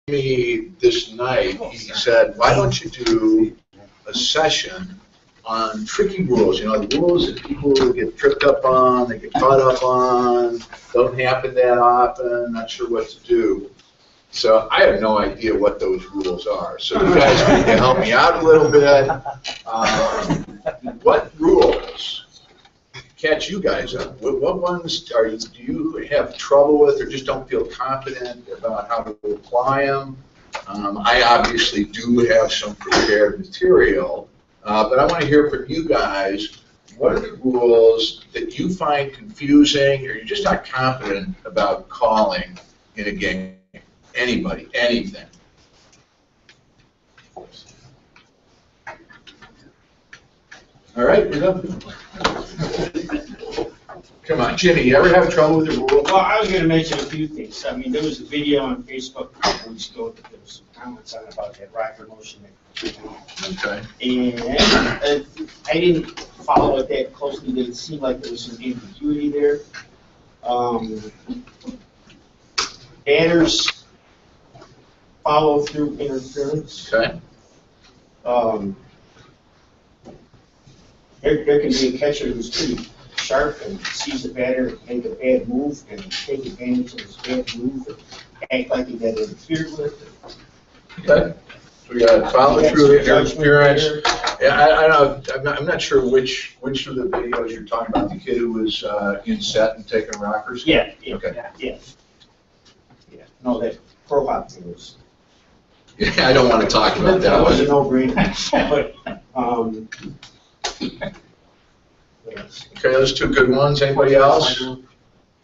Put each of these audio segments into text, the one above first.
me this night, he said, why don't you do a session on tricky rules, you know, the rules that people get tripped up on, they get caught up on, don't happen that often, not sure what to do. So I have no idea what those rules are. So you guys need to help me out a little bit. What rules catch you guys up? What ones do you have trouble with or just don't feel confident about how to apply them? I obviously do have some prepared material, but I want to hear from you guys. What are the rules that you find confusing or you're just not confident about calling in a game? Anybody, anything. All right, we're done. Come on, Jimmy, you ever have trouble with the rule? Well, I was going to mention a few things. I mean, there was a video on Facebook a couple weeks ago that there was some comments on about that rocker motion. Okay. And I didn't follow it that closely. It seemed like there was some ambiguity there. Batters follow through interference. Okay. There can be a catcher who's pretty sharp and sees the batter make a bad move and take advantage of his bad move and act like he got interfered with. Okay. So we got follow through interference. Yeah, I don't know. I'm not sure which of the videos you're talking about. The kid who was in set and taking rockers. Yeah. Okay. Yeah. No, that pro hop thing was. Yeah, I don't want to talk about that. That was a no-brainer. But yes. Okay, those two good ones. Anybody else?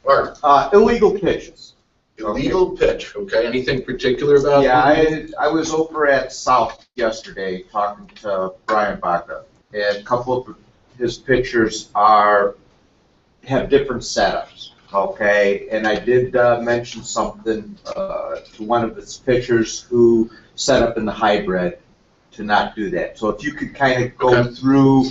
Or Illegal pitches. illegal pitch. Okay. Anything particular about Yeah, that? I was over at South yesterday talking to Brian Baca, and a couple of his pitchers have different setups. Okay, and I did mention something to one of his pitchers who set up in the hybrid to not do that. So if you could kind of go through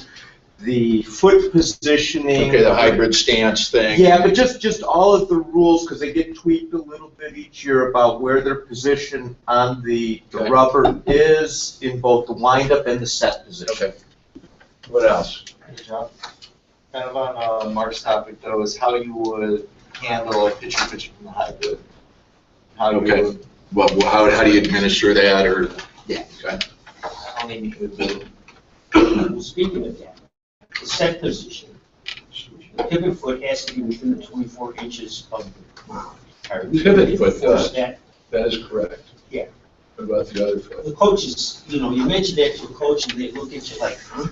the foot positioning. Okay, the hybrid stance thing. Yeah, but just all of the rules, because they get tweaked a little bit each year about where their position on the rubber is in both the windup and the set position. Okay. What else? Good job. Kind of on Mark's topic though, is how you would handle a pitcher pitching from the hybrid. How you would, Well, how do you administer that, or? Yeah. Okay. I don't think you would do. Well, speaking of that, the set position, the pivot foot has to be within the 24 inches of the mound. Pivot foot does. That, That is correct. Yeah. What about the other foot? the coaches, you mentioned that to a coach and they look at you like, huh?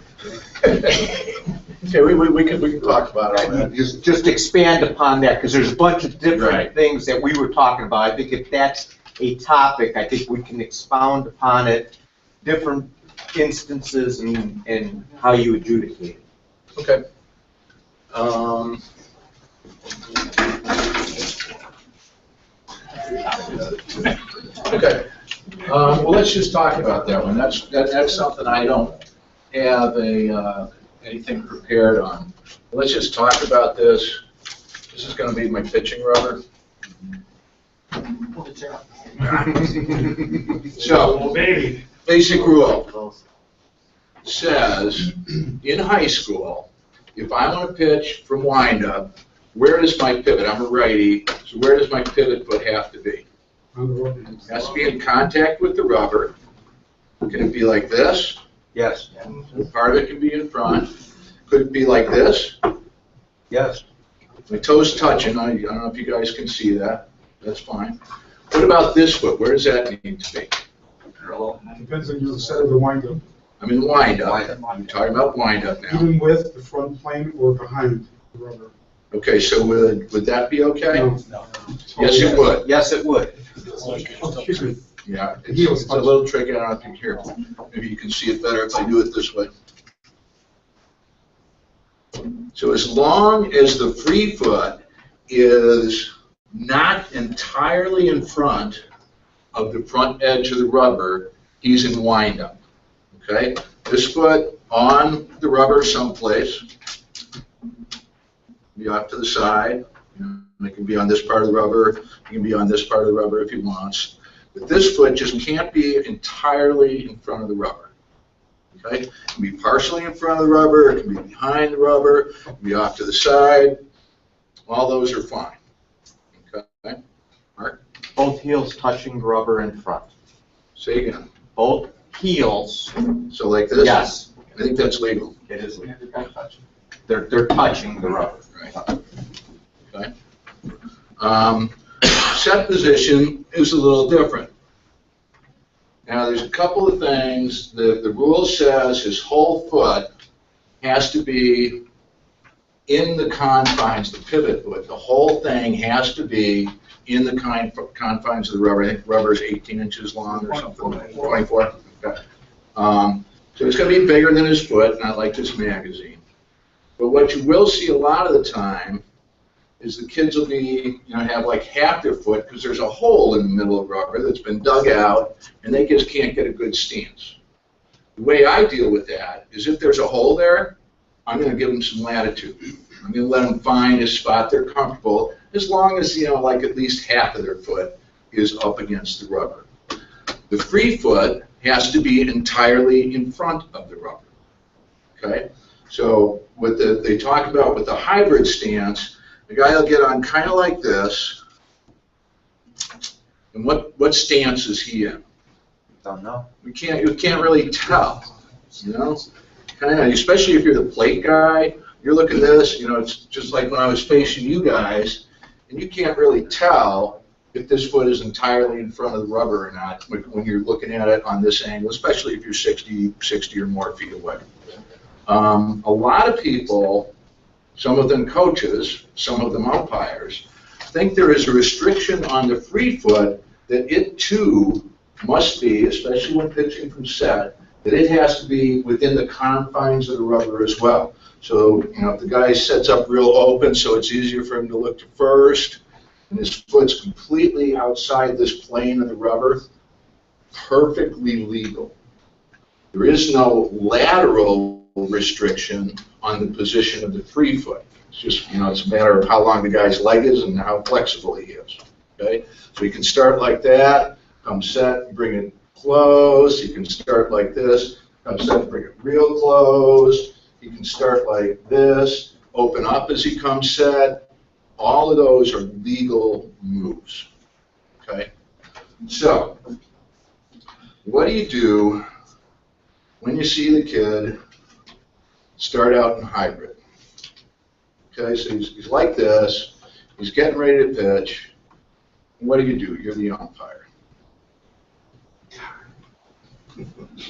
Okay, we can talk about all that. Just expand upon that, because there's a bunch of different Right. things that we were talking about. I think if that's a topic, I think we can expound upon it, different instances and how you adjudicate it. Okay. Okay. Well, let's just talk about that one. That's something I don't have anything prepared on. Let's just talk about this. This is going to be my pitching rubber. So, basic rule says in high school, if I want to pitch from windup, where does my pivot? I'm a righty, so where does my pivot foot have to be? It has to be in contact with the rubber. Can it be like this? Yes. Part of it can be in front. Could it be like this? Yes. My toes touching. I don't know if you guys can see that. That's fine. What about this foot? Where does that need to be? Depends on your set of the windup. I'm in windup. I'm talking about windup now. Even with the front plane or behind the rubber. Okay, so would that be okay? No. Yes, it would. Yes, it would. Excuse me. Yeah, it's a little tricky. I don't know if you can hear. Maybe you can see it better if I do it this way. So as long as the free foot is not entirely in front of the front edge of the rubber, he's in windup. Okay? This foot on the rubber someplace, be off to the side. It can be on this part of the rubber. It can be on this part of the rubber if he wants. But this foot just can't be entirely in front of the rubber. Okay? It can be partially in front of the rubber, it can be behind the rubber, it can be off to the side. All those are fine. Okay? Mark? Both heels touching the rubber in front. Say again. Both heels, So like this? yes, I think that's legal. it is. They're touching the rubber. Right. Okay. Set position is a little different. Now, there's a couple of things. The rule says his whole foot has to be in the confines, the pivot foot. The whole thing has to be in the confines of the rubber. I think the rubber is 18 inches long or something. 24. Okay. So it's going to be bigger than his foot, not like this magazine. But what you will see a lot of the time is the kids will be, have like half their foot because there's a hole in the middle of rubber that's been dug out, and they just can't get a good stance. The way I deal with that is if there's a hole there, I'm going to give them some latitude. I'm going to let them find a spot they're comfortable, as long as, like at least half of their foot is up against the rubber. The free foot has to be entirely in front of the rubber. Okay? So what they talk about with the hybrid stance, the guy will get on kind of like this. And what stance is he in? Don't know. You can't really tell, Kind of, especially if you're the plate guy. You're looking at this, it's just like when I was facing you guys, and you can't really tell if this foot is entirely in front of the rubber or not when you're looking at it on this angle, especially if you're 60 or more feet away. A lot of people, some of them coaches, some of them umpires, think there is a restriction on the free foot that it too must be, especially when pitching from set, that it has to be within the confines of the rubber as well. So, if the guy sets up real open so it's easier for him to look to first, and his foot's completely outside this plane of the rubber, perfectly legal. There is no lateral restriction on the position of the free foot. It's just, it's a matter of how long the guy's leg is and how flexible he is. Okay? So you can start like that, come set, bring it close. You can start like this, come set, bring it real close. You can start like this, open up as he comes set. All of those are legal moves. Okay? So, what do you do when you see the kid start out in hybrid? Okay, so he's like this, he's getting ready to pitch. What do? You're the umpire.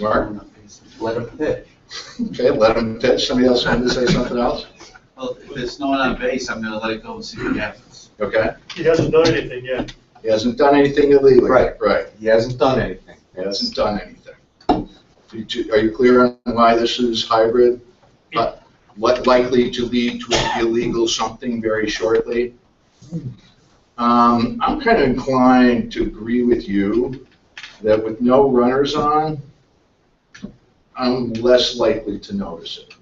Mark? Let him pitch. Okay, let him pitch. Somebody else want to say something else? Well, if there's no one on base, I'm gonna let it go and see what happens. Okay. He hasn't done anything yet. He hasn't done anything illegal. Right. Right. He hasn't done anything. He hasn't done anything. Are you clear on why this is hybrid? What likely to lead to an illegal something very shortly? I'm kind of inclined to agree with you that with no runners on, I'm less likely to notice it,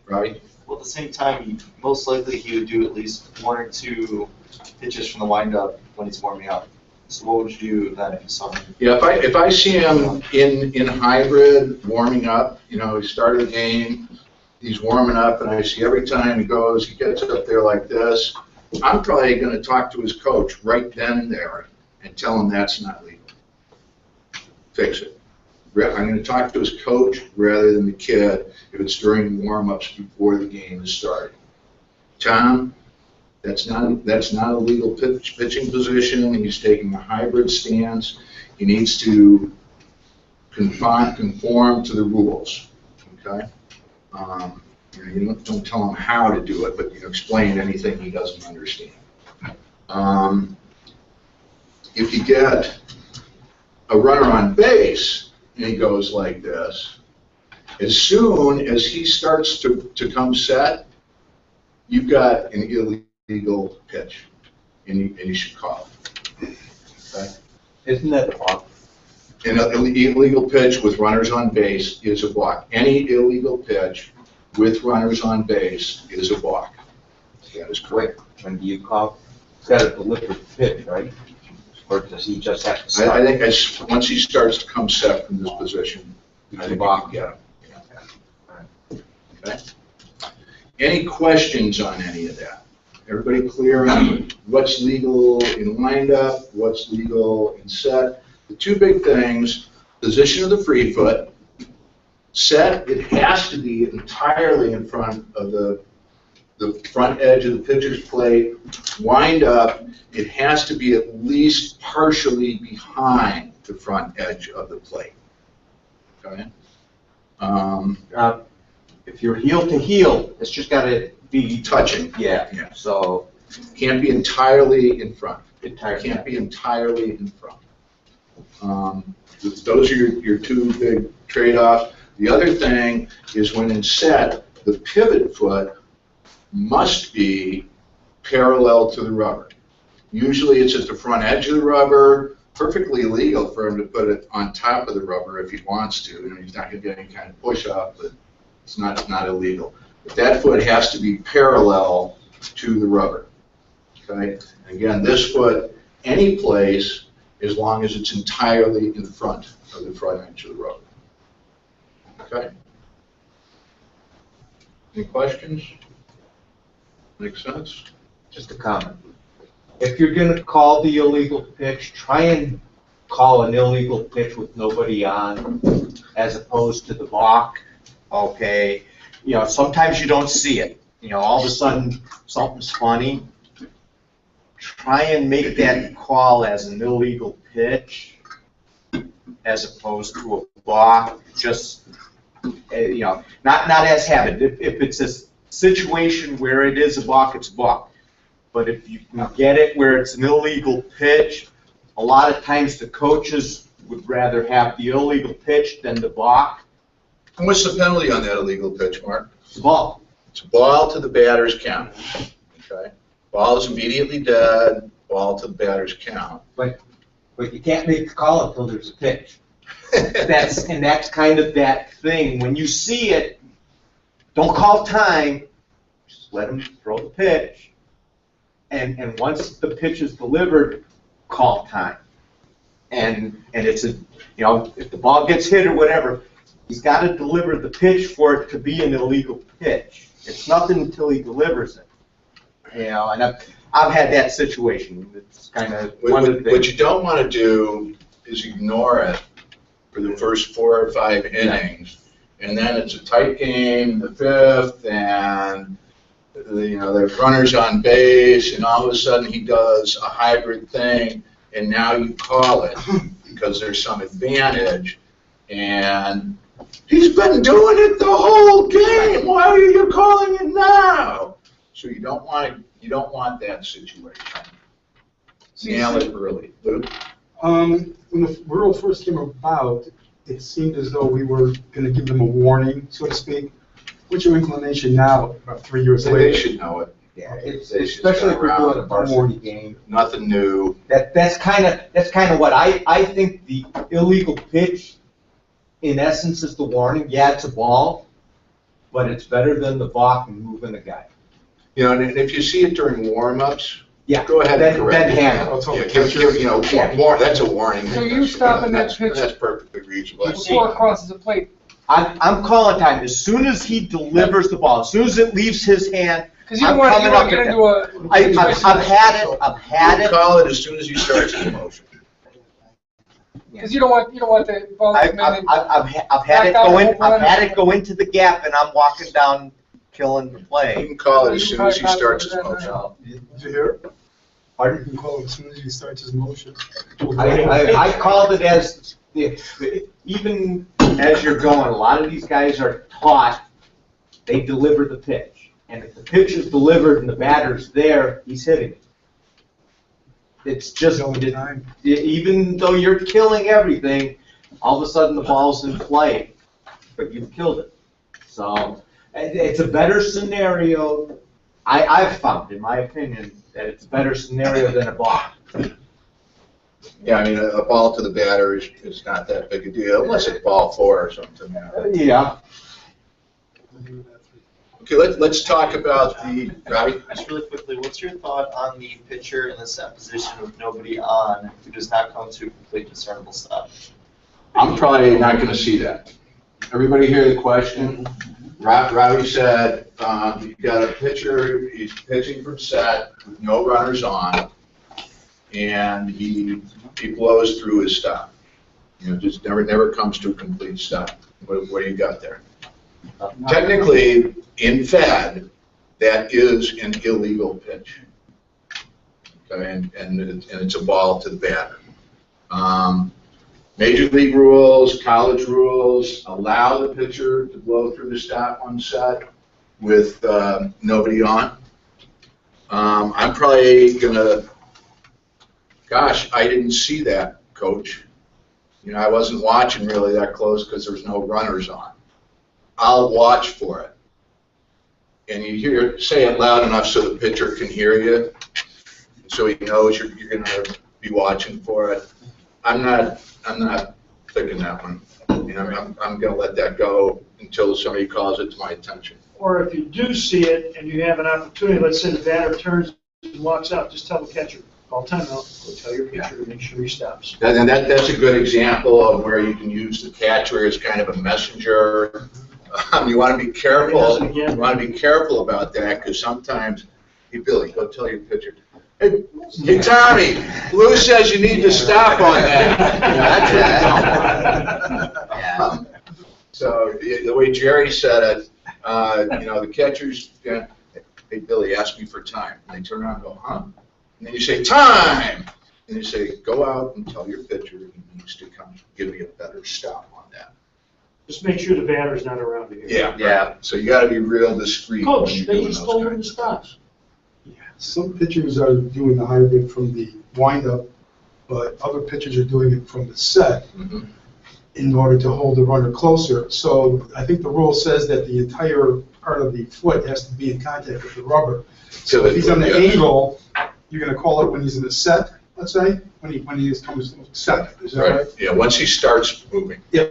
right? Well, at the same time, most likely he would do at least 1 or 2 pitches from the windup when he's warming up. So what would you do then if you saw him? Yeah, if I see him in hybrid warming up, he started a game, he's warming up, and I see every time he goes, he gets up there like this, I'm probably going to talk to his coach right then and there and tell him that's not legal. Fix it. I'm going to talk to his coach rather than the kid if it's during warm-ups before the game is starting. Tom, that's not a legal pitching position. He's taking a hybrid stance. He needs to conform to the rules. Okay. You don't tell him how to do it, but you explain anything he doesn't understand. If you get a runner on base and he goes like this, as soon as he starts to come set, you've got an illegal pitch, and you should call it. Okay? Isn't that off? An illegal pitch with runners on base is a walk. Any illegal pitch with runners on base is a walk. That is correct. When do you call? It's got a deliberate pitch, right? Or does he just have to I start? think once he starts to come set from this position, I think we can get him. Okay. Any questions on any of that? Everybody clear on what's legal in windup, what's legal in set? The two big things, position of the free foot. Set, it has to be entirely in front of the front edge of the pitcher's plate. Wind up, it has to be at least partially behind the front edge of the plate. Okay? If you're heel to heel, it's just gotta be. Touching. Yeah, Yeah. so. Can't be entirely in front. Entire. Can't be entirely in front. Those are your two big trade-offs. The other thing is when in set, the pivot foot must be parallel to the rubber. Usually it's at the front edge of the rubber, perfectly legal for him to put it on top of the rubber if he wants to. You know, he's not going to get any kind of push-up, but it's not illegal. But that foot has to be parallel to the rubber. Okay? Again, this foot, any place, as long as it's entirely in front of the front edge of the rubber. Okay? Any questions? Make sense? Just a comment. If you're gonna call the illegal pitch, try and call an illegal pitch with nobody on, as opposed to the balk. Okay, you know, sometimes you don't see it. You know, all of a sudden, something's funny. Try and make that call as an illegal pitch, as opposed to a balk. Just, you know, not as habit. If it's a situation where it is a balk, it's a balk. But if you can get it where it's an illegal pitch, a lot of times the coaches would rather have the illegal pitch than the balk. And what's the penalty on that illegal pitch, Mark? It's a ball. It's a ball to the batter's count. Okay? Ball is immediately dead, ball to the batter's count. But you can't make the call until there's a pitch. That's kind of that thing. When you see it, don't call time. Just let them throw the pitch. And once the pitch is delivered, call time. And it's a, you know, if the ball gets hit or whatever, he's got to deliver the pitch for it to be an illegal pitch. It's nothing until he delivers it. You know, and I've had that situation. It's kind of one of the things. What you don't want to do is ignore it for the first 4 or 5 innings, and then it's a tight game in the 5th, and you know there's runners on base, and all of a sudden he does a hybrid thing, and now you call it because there's some advantage, and he's been doing it the whole game. Why are you calling it now? So you don't want that situation. Nail it early. Luke? When the rule first came about, it seemed as though we were going to give them a warning, so to speak. What's your inclination now, about 3 years They later? should know it. Yeah, it's, They should especially if stay we're doing a around. varsity game. Nothing new. That's kind of what I think the illegal pitch, in essence, is the warning. Yeah, it's a ball, but it's better than the balk and moving a guy. You know, and if you see it during warm-ups, Yeah, go ahead and then correct it. handle I'll tell Yeah, the give, catcher. you know, Yeah. that's a warning. So you stopping that pitch- That's perfectly reasonable. Before it crosses the plate, I'm calling time. As soon as he delivers the ball, as soon as it leaves his hand, because you I'm don't want coming to up get with into a. I've had it. I've had it. Call it as soon as he starts his motion. Because you don't want the ball to I've, come in I've, and. I've had it go in. I've had it go into the gap, and I'm walking down, killing the You play. can call it as soon as he starts his motion. Did you hear it? Pardon? You can call it as soon as he starts his motion. I called it as even as you're going. A lot of these guys are taught they deliver the pitch, and if the pitch is delivered and the batter's there, he's hitting it. It's just All the time. even though you're killing everything, all of a sudden the ball's in play, but you've killed it. So it's a better scenario. I've found, in my opinion, that it's a better scenario than a block. Yeah, I mean, a ball to the batter is not that big a deal, unless it's ball 4 or something. Yeah. Okay, let's talk about the, Robbie? Just really quickly, what's your thought on the pitcher in the set position with nobody on who does not come to a complete discernible stop? I'm probably not gonna see that. Everybody hear the question? Robbie said, you got a pitcher, he's pitching from set with no runners on, and he blows through his stop. You know, just never comes to a complete stop. What do you got there? Technically, in Fed, that is an illegal pitch. Okay, and it's a ball to the batter. Major league rules, college rules allow the pitcher to blow through the stop on set with nobody on. I'm probably gonna, gosh, I didn't see that, Coach. You know, I wasn't watching really that close because there's no runners on. I'll watch for it. And you say it loud enough so the pitcher can hear you, so he knows you're going to be watching for it. I'm not picking that one. You know, I'm going to let that go until somebody calls it to my attention. Or if you do see it and you have an opportunity, let's say the batter turns and walks out, just tell the catcher, call timeout, go tell your pitcher to make sure he stops. And that's a good example of where you can use the catcher as kind of a messenger. You want to be careful. You want to be careful about that because sometimes, hey Billy, go tell your pitcher. Hey Tommy, Lou says you need to stop on that. So the way Jerry said it, you know, the catchers, hey Billy, ask me for time. And they turn around and go, huh? And then you say time, and you say go out and tell your pitcher he needs to come give me a better stop on that. Just make sure the batter's not around you. Yeah. So you got to be real discreet. when Coach, you're they doing just those told him to kinds of stop. things. Some pitchers are doing the hybrid from the windup, but other pitchers are doing it from the set Mhm. in order to hold the runner closer. So I think the rule says that the entire part of the foot has to be in contact with the rubber. So if he's on the angle, you're going to call it when he's in the set, let's say, when he comes to set. Is that right? Yeah, once he starts moving. Yeah.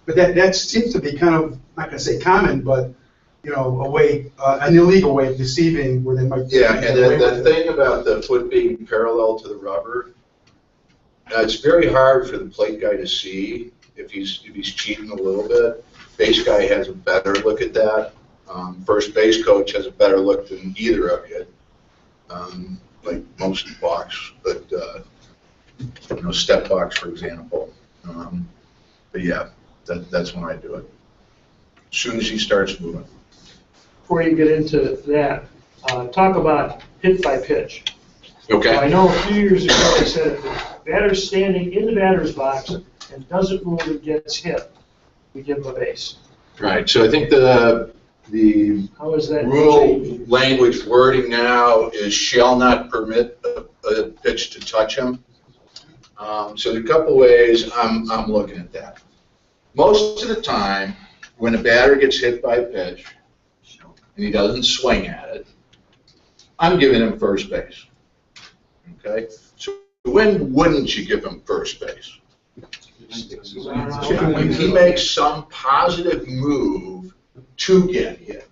But that seems to be kind of, not going to say common, but, you know, a way, an illegal way of deceiving where they might. Yeah, and get away the with it. thing about the foot being parallel to the rubber, it's very hard for the plate guy to see if he's cheating a little bit. Base guy has a better look at that. First base coach has a better look than either of you, like most box, but you know, step box, for example. But yeah, that's when I do it. As soon as he starts moving. Before you get into that, talk about hit by pitch. Okay. I know a few years ago they said if the batter's standing in the batter's box and doesn't move and gets hit, we give him a base. Right. So I think the How is that rule changing? language wording now is shall not permit a pitch to touch him. So there's a couple ways I'm looking at that. Most of the time, when a batter gets hit by a pitch and he doesn't swing at it, I'm giving him first base. Okay? So when wouldn't you give him first base? When he makes some positive move to get hit.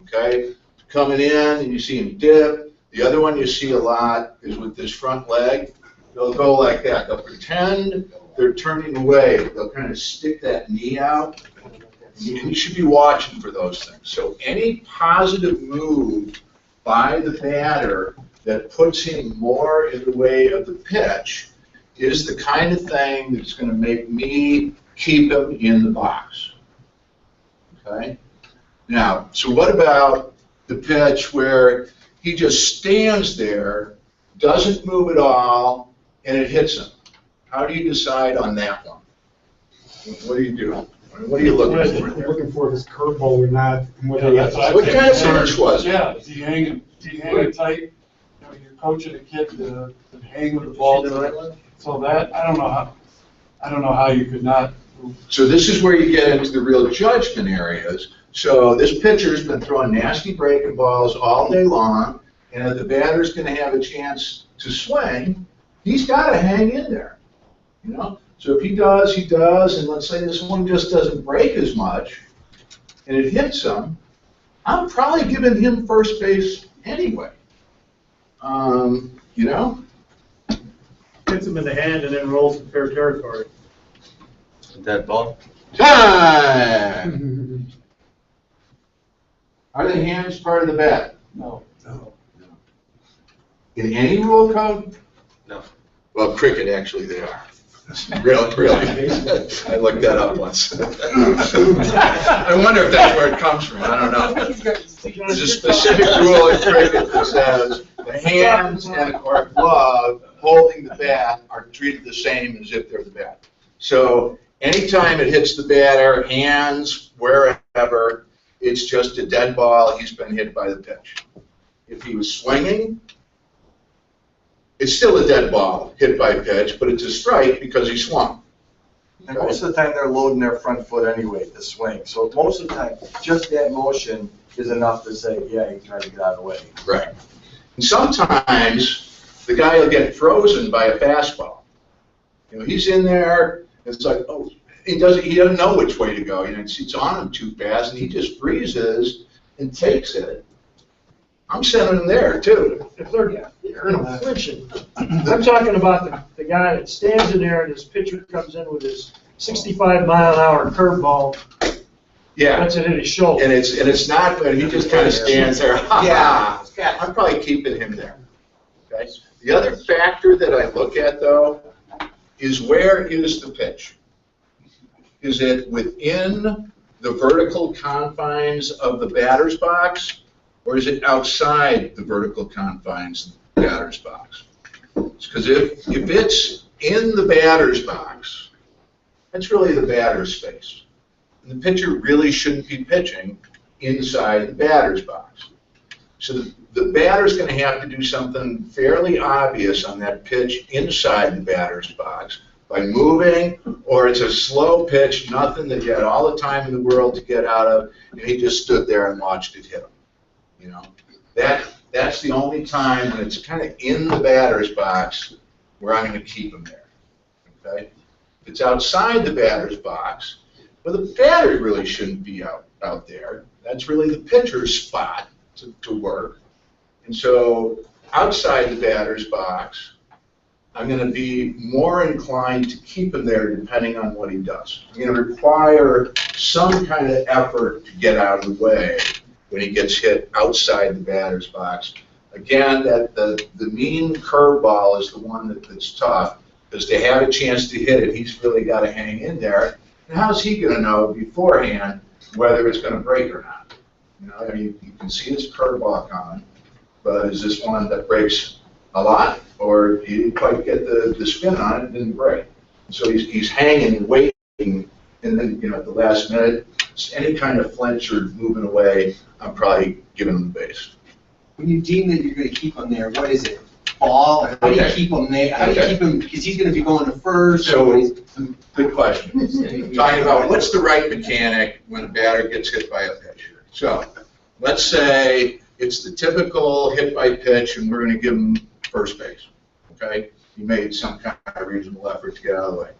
Okay? Coming in and you see him dip. The other one you see a lot is with this front leg. They'll go like that. They'll pretend they're turning away. They'll kind of stick that knee out. And you should be watching for those things. So any positive move by the batter that puts him more in the way of the pitch is the kind of thing that's going to make me keep him in the box. Okay? Now, so what about the pitch where he just stands there, doesn't move at all, and it hits him? How do you decide on that one? What do you do? What are you looking for there? Looking for this curveball or not. And whether Yeah, that's what I What think. kind of pitch was it? Yeah, do you hang it tight? You know, you're coaching a kid to hang with the ball. So that, I don't know how you could not. So this is where you get into the real judgment areas. So this pitcher's been throwing nasty breaking balls all day long, and if the batter's going to have a chance to swing, he's got to hang in there. You know. So if he does, he does, and let's say this one just doesn't break as much, and it hits him, I'm probably giving him first base anyway. You know? Hits him in the hand and then rolls in fair territory. Dead ball? Time! Are the hands part of the bat? No. In any rule code? No. Well, cricket, actually, they are. Really? I looked that up once. I wonder if that's where it comes from, I don't know. There's a specific rule in cricket that says the hands or glove holding the bat are treated the same as if they're the bat. So anytime it hits the batter, hands, wherever, it's just a dead ball, he's been hit by the pitch. If he was swinging, it's still a dead ball, hit by pitch, but it's a strike because he swung. And most of the time, they're loading their front foot anyway to swing. So most of the time, just that motion is enough to say, yeah, he tried to get out of the way. Right. And sometimes the guy will get frozen by a fastball. You know, he's in there, it's like, oh, he doesn't know which way to go. You know, it's on him too fast, and he just freezes and takes it. I'm sending him there too. If they're in a clinching, I'm talking about the guy that stands in there and his pitcher comes in with his 65-mile-an-hour curveball. Yeah. That's it in his shoulder. And it's not, but he just kind of stands there. Yeah. I'm probably keeping him there. Okay. The other factor that I look at though is where is the pitch? Is it within the vertical confines of the batter's box, or is it outside the vertical confines of the batter's box? Because if it's in the batter's box, that's really the batter's space. And the pitcher really shouldn't be pitching inside the batter's box. So the batter's going to have to do something fairly obvious on that pitch inside the batter's box by moving, or it's a slow pitch, nothing that you had all the time in the world to get out of, and he just stood there and watched it hit him. You know, that's the only time when it's kind of in the batter's box where I'm going to keep him there. Okay? If it's outside the batter's box, well, the batter really shouldn't be out there. That's really the pitcher's spot to work. And so outside the batter's box, I'm going to be more inclined to keep him there depending on what he does. I'm going to require some kind of effort to get out of the way when he gets hit outside the batter's box. Again, the mean curveball is the one that's tough, because to have a chance to hit it, he's really got to hang in there. And how's he going to know beforehand whether it's going to break or not? You know, I mean, you can see his curveball coming, but is this one that breaks a lot, or he didn't quite get the spin on it and didn't break? So he's hanging and waiting, and then, you know, at the last minute, any kind of flinch or moving away, I'm probably giving him the base. When you deem that you're going to keep him there, what is it? Ball? How do you keep him there? How do you keep him, because he's going to be going to first? So, good question. Talking about what's the right mechanic when a batter gets hit by a pitch. So, let's say it's the typical hit by pitch, and we're going to give him first base. Okay? He made some kind of reasonable effort to get out of the way.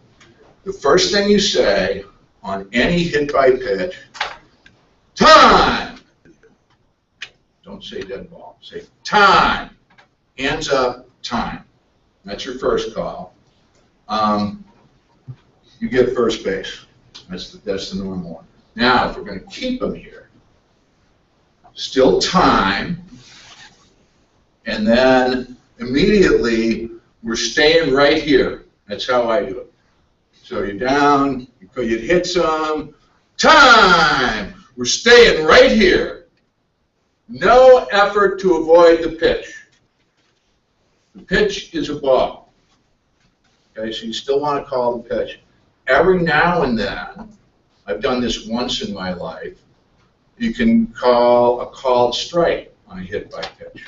The first thing you say on any hit by pitch, time! Don't say dead ball. Say time. Hands up, time. That's your first call. You get first base. That's the normal one. Now, if we're going to keep him here, still time, and then immediately we're staying right here. That's how I do it. So you're down, you hit some, time! We're staying right here. No effort to avoid the pitch. The pitch is a ball. Okay, so you still want to call the pitch. Every now and then, I've done this once in my life, you can call a called strike on a hit by pitch.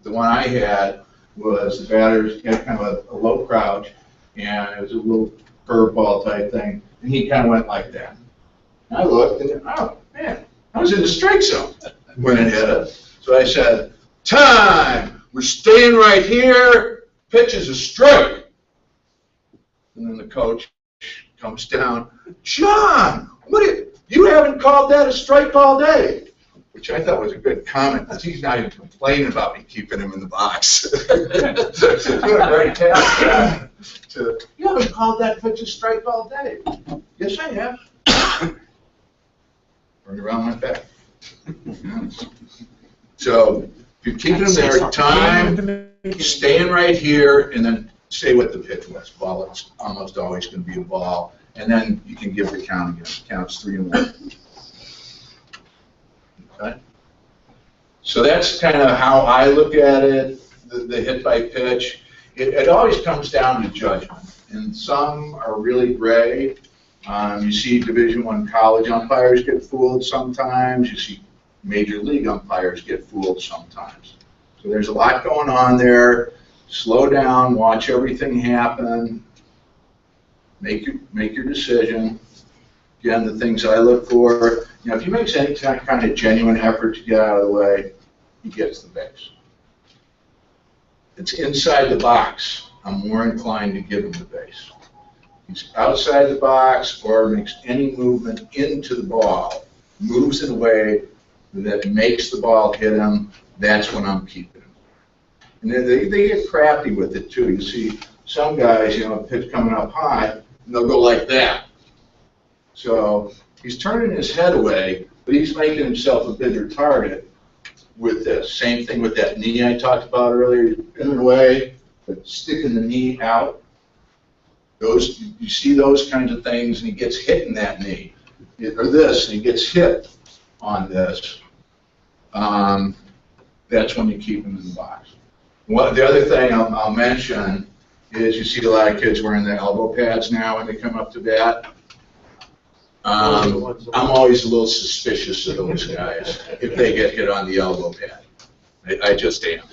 The one I had was the batter's had kind of a low crouch, and it was a little curveball type thing, and he kind of went like that. And I looked, and oh man, I was in the strike zone when it hit it. So I said, time, we're staying right here, pitch is a strike. And then the coach comes down, John, you haven't called that a strike all day. which I thought was a good comment, because he's not even complaining about me keeping him in the box. Doing a great task. You haven't called that pitch a strike all day. Yes, I have. Turned around my back. So if you're keeping them there, time, staying right here, and then say what the pitch was. Ball, it's almost always going to be a ball. And then you can give the count again. Counts 3-1. Okay? So that's kind of how I look at it, the hit by pitch. It always comes down to judgment. And some are really gray. You see Division I college umpires get fooled sometimes. You see Major League umpires get fooled sometimes. So there's a lot going on there. Slow down, watch everything happen, make your decision. Again, the things I look for, if he makes any kind of genuine effort to get out of the way, he gets the base. It's inside the box, I'm more inclined to give him the base. He's outside the box or makes any movement into the ball, moves in a way that makes the ball hit him, that's when I'm keeping him. And then they get crafty with it too. You see some guys, a pitch coming up high, and they'll go like that. So he's turning his head away, but he's making himself a bigger target with this. Same thing with that knee I talked about earlier, in a way, but sticking the knee out. You see those kinds of things, and he gets hit in that knee, or this, and he gets hit on this. That's when you keep him in the box. The other thing I'll mention is you see a lot of kids wearing the elbow pads now when they come up to bat. I'm always a little suspicious of those guys if they get hit on the elbow pad. I just am.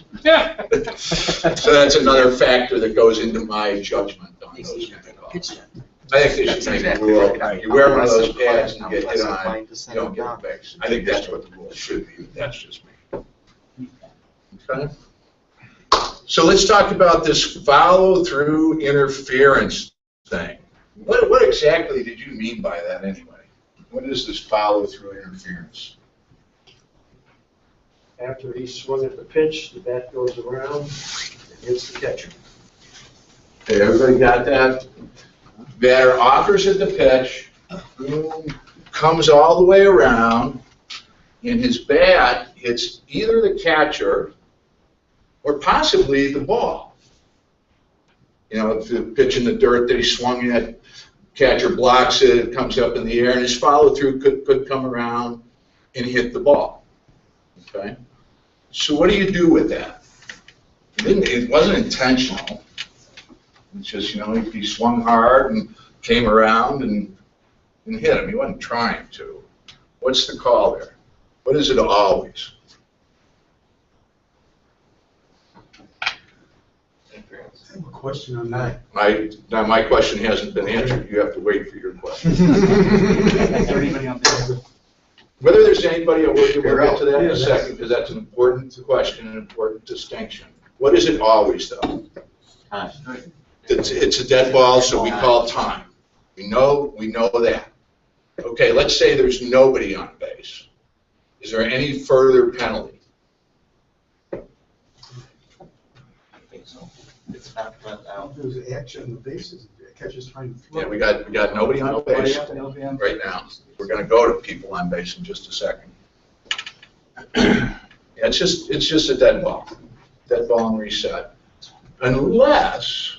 So that's another factor that goes into my judgment on those kind of calls. I think they should make a rule. You wear one of those pads and you get hit on it, you don't get a base. I think that's what the rule should be, but that's just me. Okay? So let's talk about this follow-through interference thing. What exactly did you mean by that anyway? What is this follow-through interference? After he swung at the pitch, the bat goes around and hits the catcher. Okay, everybody got that? Batter offers at the pitch, boom, comes all the way around, and his bat hits either the catcher or possibly the ball. If the pitch in the dirt that he swung at, catcher blocks it, it comes up in the air, and his follow-through could come around and hit the ball. Okay? So what do you do with that? It wasn't intentional. It's just, he swung hard and came around and hit him. He wasn't trying to. What's the call there? What is it always? I have a question on that. Now my question hasn't been answered. You have to wait for your question. Whether there's anybody at work, we'll get to that in a second, because that's an important question, an important distinction. What is it always, though? It's a dead ball, so we call time. We know that. Okay, let's say there's nobody on base. Is there any further penalty? It's not run out. There's an action on the bases. The catcher's trying to throw. Yeah, we got nobody on base right now. We're going to go to people on base in just a second. It's just a dead ball and reset. Unless,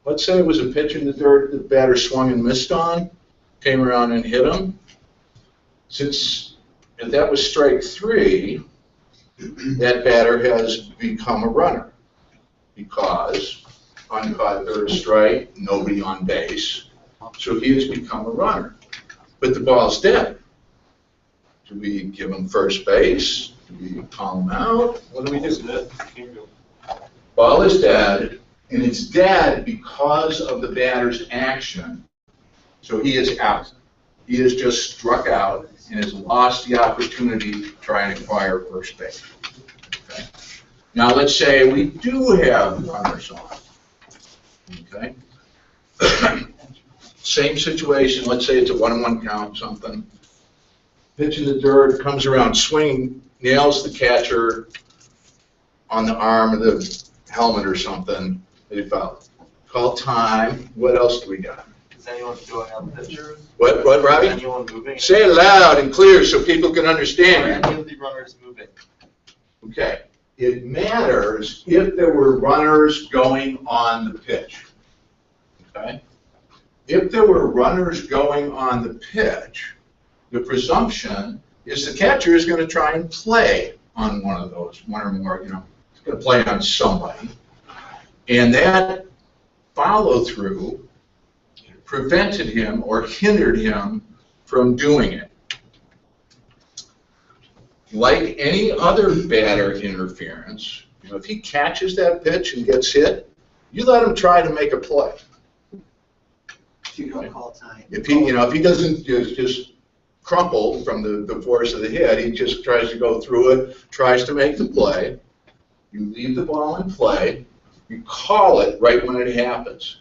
let's say it was a pitch in the dirt that the batter swung and missed on, came around and hit him. Since if that was strike 3, that batter has become a runner. Because uncaught third strike, nobody on base, so he has become a runner. But the ball's dead. Do we give him first base? Do we call him out? What do we do? Ball is dead, and it's dead because of the batter's action. So he is out. He has just struck out and has lost the opportunity to try and acquire first base. Okay. Now let's say we do have runners on. Okay. Same situation. Let's say it's a 1-1 count, something. pitch in the dirt, comes around swinging, nails the catcher on the arm of the helmet or something, they foul. Call time. What else do we got? Is anyone going on the pitch? What, Is Robbie? anyone moving? Say it loud and clear so people can Are understand. any of the runners moving? Okay. It matters if there were runners going on the pitch. Okay? If there were runners going on the pitch, the presumption is the catcher is going to try and play on one of those, one or more, he's going to play on somebody. And that follow-through prevented him or hindered him from doing it. Like any other batter interference, if he catches that pitch and gets hit, you let him try to make a play. You don't call time. If he, if he doesn't just crumple from the force of the hit, he just tries to go through it, tries to make the play. You leave the ball in play. You call it right when it happens.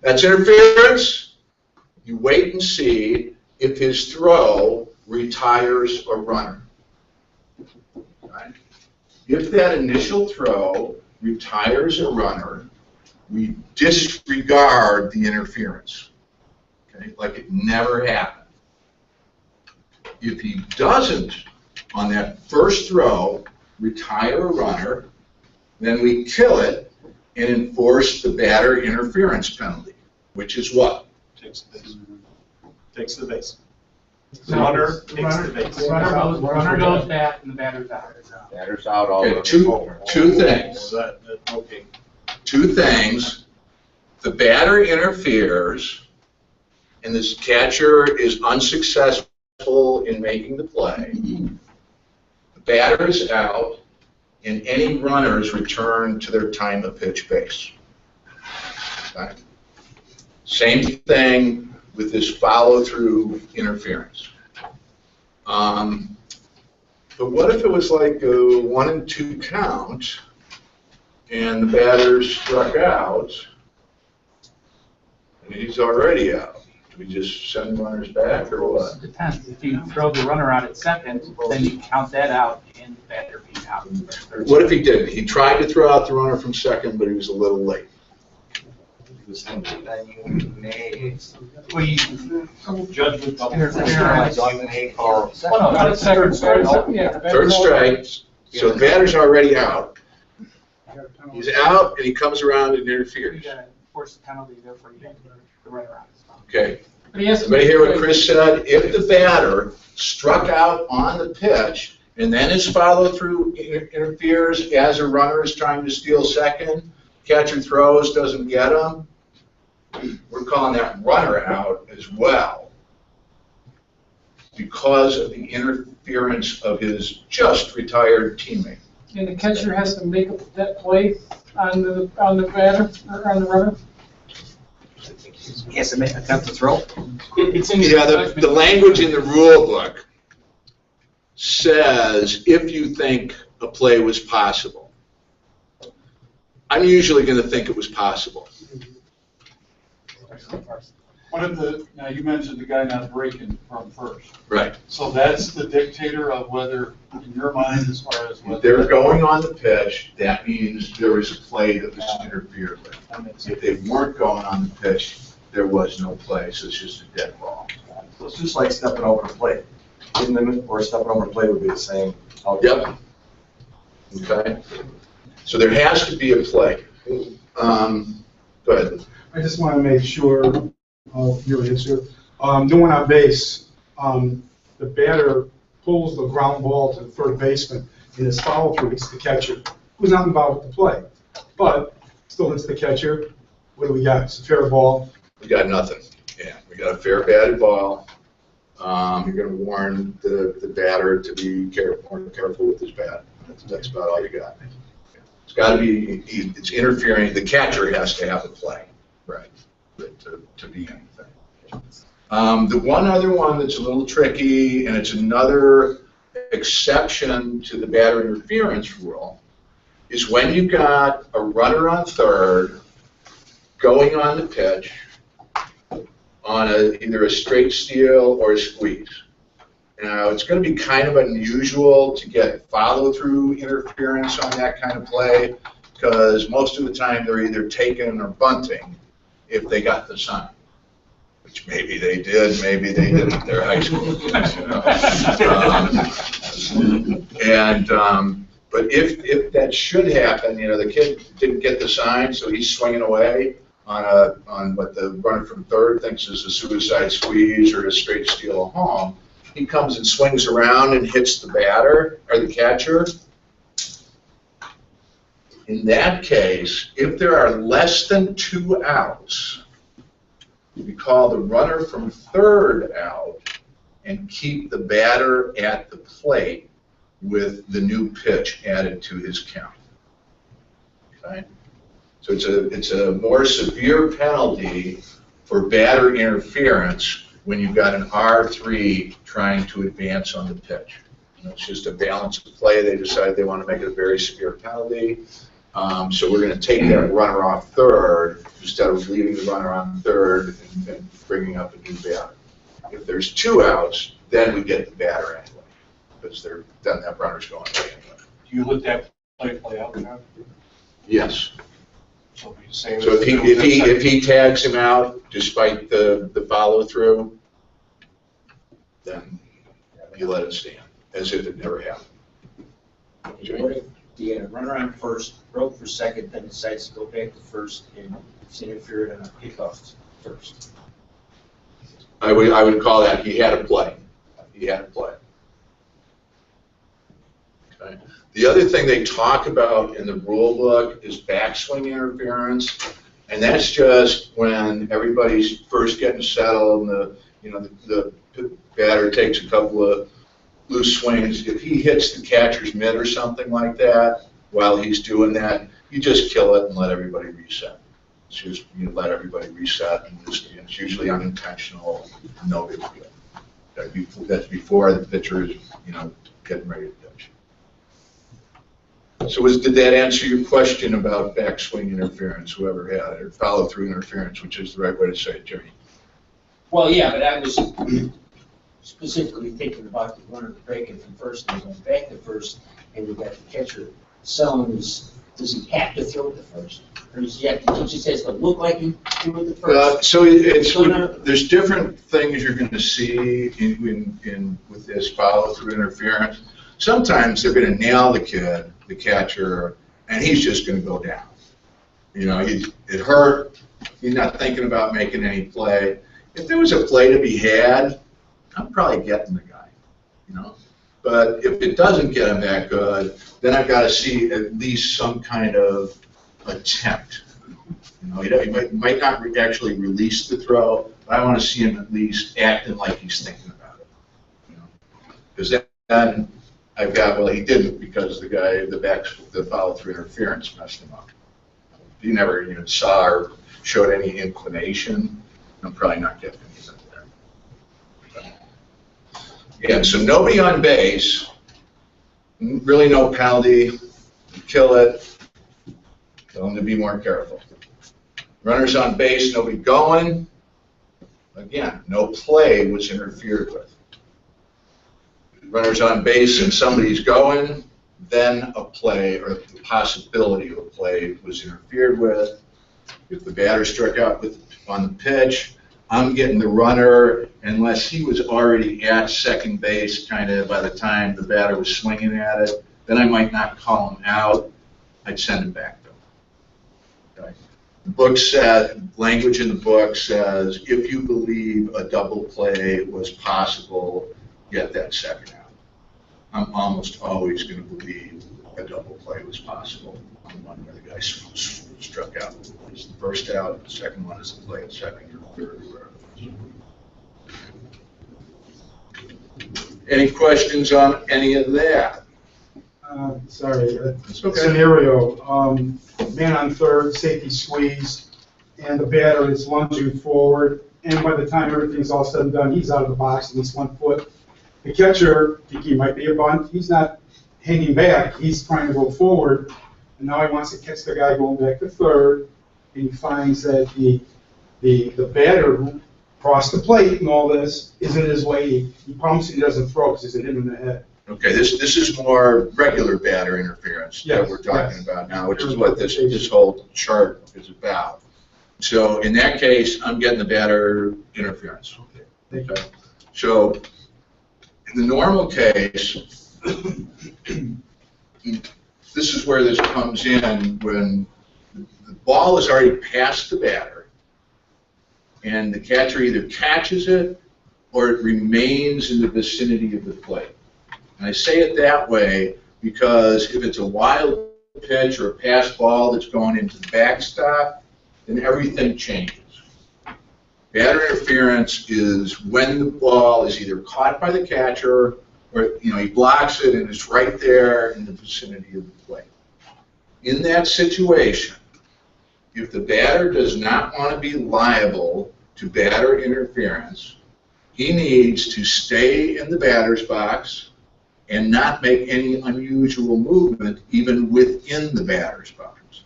That's interference. You wait and see if his throw retires a runner. Right? If that initial throw retires a runner, we disregard the interference. Okay? Like it never happened. If he doesn't, on that first throw, retire a runner, then we kill it and enforce the batter interference penalty, which is what? Takes the base. Takes the base. So Runner takes the base. Runner goes back and the batter's out. Batter's out all Okay, over. two things. Okay. Two things. The batter interferes, and this catcher is unsuccessful in making the play. The batter is out, and any runners return to their time of pitch base. Okay? Same thing with this follow-through interference. But what if it was like a 1-2 count, and the batter struck out, and he's already out? Do we just send runners back, or what? Depends. If you throw the runner out at second, then you count that out and the batter being out. What if he didn't? He tried to throw out the runner from second, but he was a little late. Then you may, Well, you Judge with double. interference. you may call. Oh, no, not a second. Yeah. Third strike, so the batter's already out. He's out, and he comes around and You interferes. gotta force the penalty, therefore you get the runner out. Okay. But he has to. Everybody hear what Chris said? If the batter struck out on the pitch, and then his follow-through interferes as a runner is trying to steal second, catcher throws, doesn't get him, we're calling that runner out as well because of the interference of his just retired teammate. And the catcher has to make that play on the batter, or on the runner? He has to make attempt to throw. It's in Yeah, the language in the rule book says if you think a play was possible. I'm usually going to think it was possible. What if now you mentioned the guy not breaking from first. Right. So that's the dictator of whether, in your mind, as far as If whether. they're going on the pitch, that means there was a play that was interfered with. If they weren't going on the pitch, there was no play, so it's just a dead ball. So it's just like stepping over the plate. Hitting them or stepping over the plate would be the same. Yep. Okay. So there has to be a play. Go ahead. I just want to make sure of your answer. No one on base, the batter pulls the ground ball to the third baseman, and his follow-through hits the catcher, who's not involved with the play, but still hits the catcher. What do we got? It's a fair ball. We got nothing. Yeah, we got a fair batted ball. You're going to warn the batter to be more careful with his bat. That's about all you got. It's got to be, it's interfering, the catcher has to have a play, right, to be anything. The one other one that's a little tricky, and it's another exception to the batter interference rule, is when you've got a runner on third going on the pitch on either a straight steal or a squeeze. Now, it's going to be kind of unusual to get follow-through interference on that kind of play, because most of the time they're either taking or bunting if they got the sign. Which maybe they did, maybe they didn't. They're high school kids, you know. But if that should happen, you know, the kid didn't get the sign, so he's swinging away on what the runner from third thinks is a suicide squeeze or a straight steal home. He comes and swings around and hits the batter or the catcher. In that case, if there are less than 2 outs, we call the runner from third out and keep the batter at the plate with the new pitch added to his count. Okay? So it's a more severe penalty for batter interference when you've got an R3 trying to advance on the pitch. And it's just a balance of play. They decided they want to make it a very severe penalty. So we're going to take that runner off third instead of leaving the runner on third and bringing up a new batter. If there's 2 outs, then we get the batter anyway, because then that runner's going away anyway. Do you let that play out, John? Yes. So you're saying So if he tags him out despite the follow through, then you let it stand as if it never happened. The runner on first broke for second, then decides to go back to first and it's interfered on a pickoff first. I would call that he had a play. He had a play. Okay. The other thing they talk about in the rule book is backswing interference, and that's just when everybody's first getting settled and the batter takes a couple of loose swings. If he hits the catcher's mitt or something like that while he's doing that, you just kill it and let everybody reset. It's just you let everybody reset, and it's usually unintentional, no big deal. That's before the pitcher is getting ready to pitch. So did that answer your question about backswing interference, whoever had it, or follow-through interference, which is the right way to say it, Jerry? Well, yeah, but I was specifically thinking about the runner breaking from first and going back to first, and you got the catcher selling his. Does he have to throw it to first, or does he just has to look like he threw it to first? So there's different things you're going to see with this follow-through interference. Sometimes they're going to nail the kid, the catcher, and he's just going to go down. It hurt. He's not thinking about making any play. If there was a play to be had, I'm probably getting the guy. But if it doesn't get him that good, then I've got to see at least some kind of attempt. He might not actually release the throw, but I want to see him at least acting like he's thinking about it. Because then I've got, well, he didn't because the follow-through interference messed him up. If he never even saw or showed any inclination, I'm probably not getting anything there. Again, so nobody on base, really no penalty, kill it, tell them to be more careful. Runners on base, nobody going, again, no play was interfered with. Runners on base and somebody's going, then a play or the possibility of a play was interfered with. If the batter struck out on the pitch, I'm getting the runner, unless he was already at second base kind of by the time the batter was swinging at it, then I might not call him out. I'd send him back to him. Okay. The book said, language in the book says, if you believe a double play was possible, get that second out. I'm almost always going to believe a double play was possible on the one where the guy struck out. It's the first out, the second one is the play at second or third or wherever. Any questions on any of that? Sorry, That's okay. scenario, man on third, safety squeeze, and the batter is lunging forward, and by the time everything's all said and done, he's out of the box at least 1 foot. The catcher, thinking he might be a bunt, he's not hanging back, he's trying to go forward, and now he wants to catch the guy going back to third, and he finds that the batter across the plate and all this, isn't his way, he pumps, he doesn't throw, because it's hit him in the head. Okay, this is more regular batter interference that Yes, we're talking yes. about now, which is what this whole chart is about. So in that case, I'm getting the batter interference. Thank you. Okay. So in the normal case, this is where this comes in when the ball is already past the batter and the catcher either catches it or it remains in the vicinity of the plate. And I say it that way because if it's a wild pitch or a pass ball that's going into the backstop, then everything changes. Batter interference is when the ball is either caught by the catcher or he blocks it and it's right there in the vicinity of the plate. In that situation, if the batter does not want to be liable to batter interference, he needs to stay in the batter's box and not make any unusual movement even within the batter's box.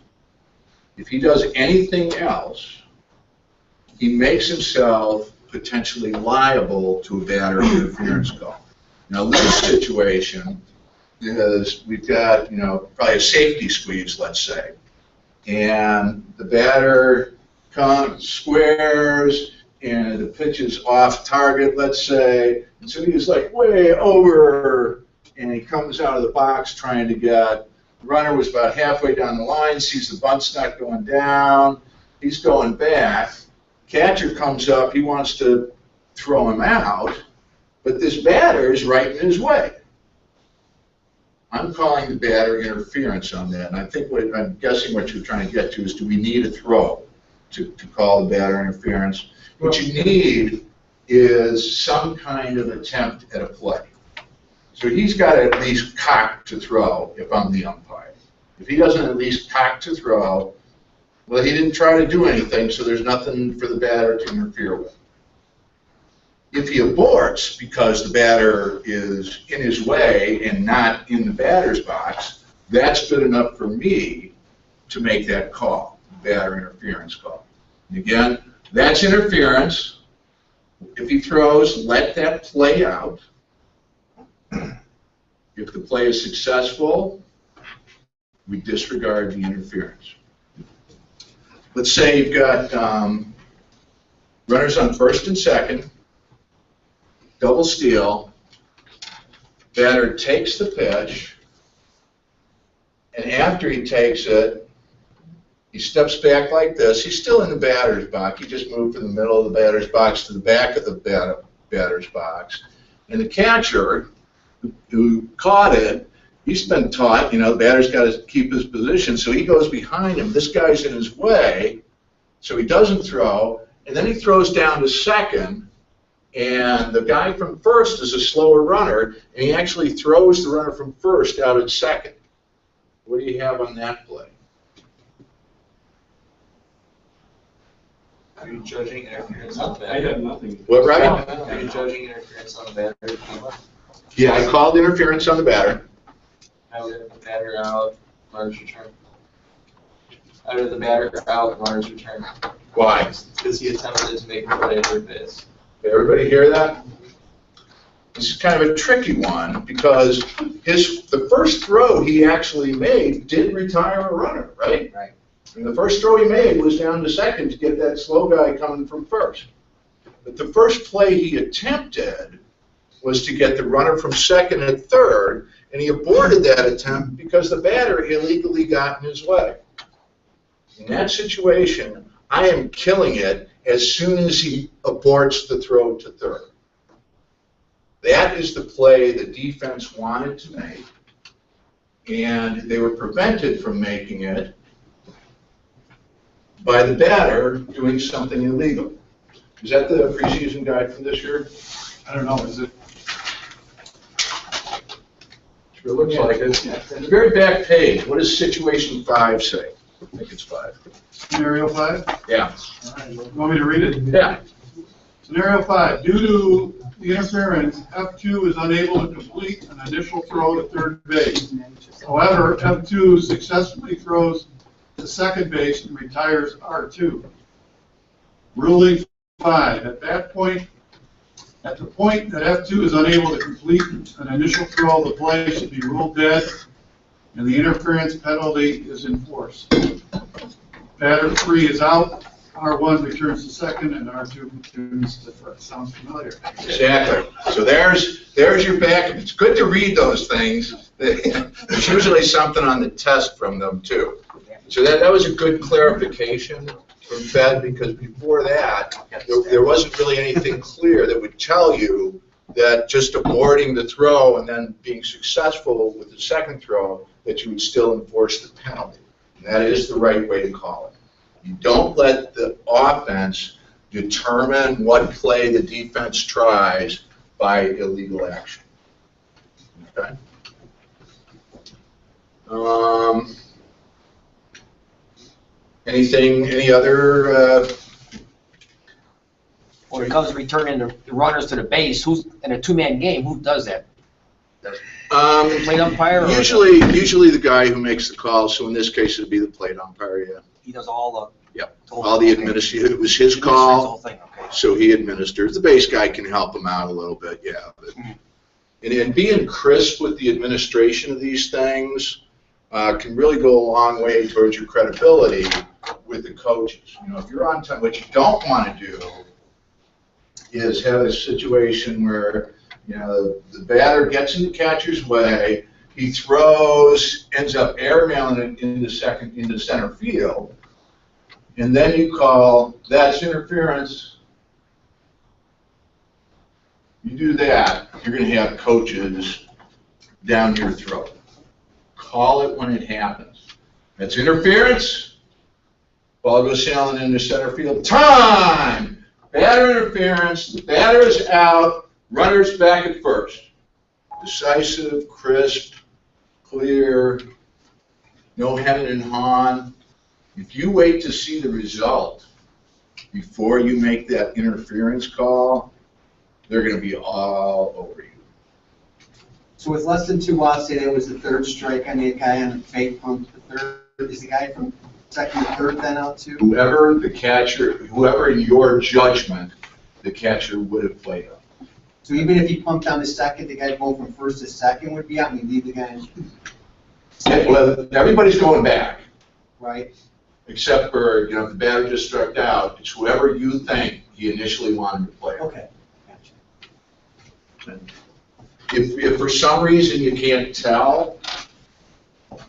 If he does anything else, he makes himself potentially liable to a batter interference call. Now this situation is, we've got, probably a safety squeeze, let's say, and the batter squares and the pitch is off target, let's say, and so he's like way over, and he comes out of the box trying to get, the runner was about halfway down the line, sees the bunt's not going down, he's going back, catcher comes up, he wants to throw him out, but this batter is right in his way. I'm calling the batter interference on that, and I think I'm guessing what you're trying to get to is, do we need a throw to call the batter interference? What you need is some kind of attempt at a play. So he's got to at least cock to throw if I'm the umpire. If he doesn't at least cock to throw, well, he didn't try to do anything, so there's nothing for the batter to interfere with. If he aborts because the batter is in his way and not in the batter's box, that's good enough for me to make that call, batter interference call. And again, that's interference. If he throws, let that play out. If the play is successful, we disregard the interference. Let's say you've got runners on first and second, double steal, batter takes the pitch, and after he takes it, he steps back like this. He's still in the batter's box. He just moved from the middle of the batter's box to the back of the batter's box. And the catcher who caught it, he's been taught, the batter's got to keep his position, so he goes behind him. This guy's in his way, so he doesn't throw, and then he throws down to second, and the guy from first is a slower runner, and he actually throws the runner from first out at second. What do you have on that play? Are you judging interference on the I batter? have nothing. What, right? Are you judging interference on the batter? Yeah, I called interference on the batter. I would have the batter out, runners return. I would have the batter out, runners return. Why? Because he attempted to make a play at third base. Everybody hear that? This is kind of a tricky one because the first throw he actually made did retire a runner, right? Right. And the first throw he made was down to second to get that slow guy coming from first. But the first play he attempted was to get the runner from second and third, and he aborted that attempt because the batter illegally got in his way. In that situation, I am killing it as soon as he aborts the throw to third. That is the play the defense wanted to make, and they were prevented from making it by the batter doing something illegal. Is that the preseason guide from this year? I don't know, is it? Sure looks like it. In the very back page, what does situation 5 say? I think it's 5. Scenario 5? Yeah. All right, you want me to read it? Yeah. Scenario 5, due to the interference, F2 is unable to complete an initial throw to third base. However, F2 successfully throws to second base and retires R2. Ruling 5, at that point, at the point that F2 is unable to complete an initial throw, the play should be ruled dead, and the interference penalty is enforced. Batter 3 is out, R1 returns to second, and R2 returns to first. Sounds familiar? Exactly. So there's your backup. It's good to read those things. There's usually something on the test from them too. So that was a good clarification from Fed, because before that, there wasn't really anything clear that would tell you that just aborting the throw and then being successful with the second throw, that you would still enforce the penalty. And that is the right way to call it. You don't let the offense determine what play the defense tries by illegal action. Okay? Any other, When it comes to returning the runners to the base, who's, in a two-man game, who does that? Plate umpire? Or usually the guy who makes the call, so in this case it'd be the plate umpire, yeah. he does all the. Yep, all the administration, it was his call, so he administers. The base guy can help him out a little bit, yeah. But, and being crisp with the administration of these things can really go a long way towards your credibility with the coaches. You know, if you're on time, what you don't want to do is have a situation where, you know, the batter gets in the catcher's way, he throws, ends up airmailing it into center field, and then you call, that's interference. You do that, you're going to have coaches down your throat. Call it when it happens. That's interference. Ball goes sailing into center field. Time! Batter interference. The batter is out. Runner's back at first. Decisive, crisp, clear, no hem and haw. If you wait to see the result before you make that interference call, they're going to be all over you. So with less than 2 outs, say there was the third strike on the guy on the fake from the third, is the guy from second to third then out too? Whoever in your judgment, the catcher would have played up. So even if he pumped down to second, the guy going from first to second would be out, and we leave the guy in. Well, everybody's going back. Right. Except for, you know, if the batter just struck out, it's whoever you think he initially wanted to play. Okay. Gotcha. If for some reason you can't tell,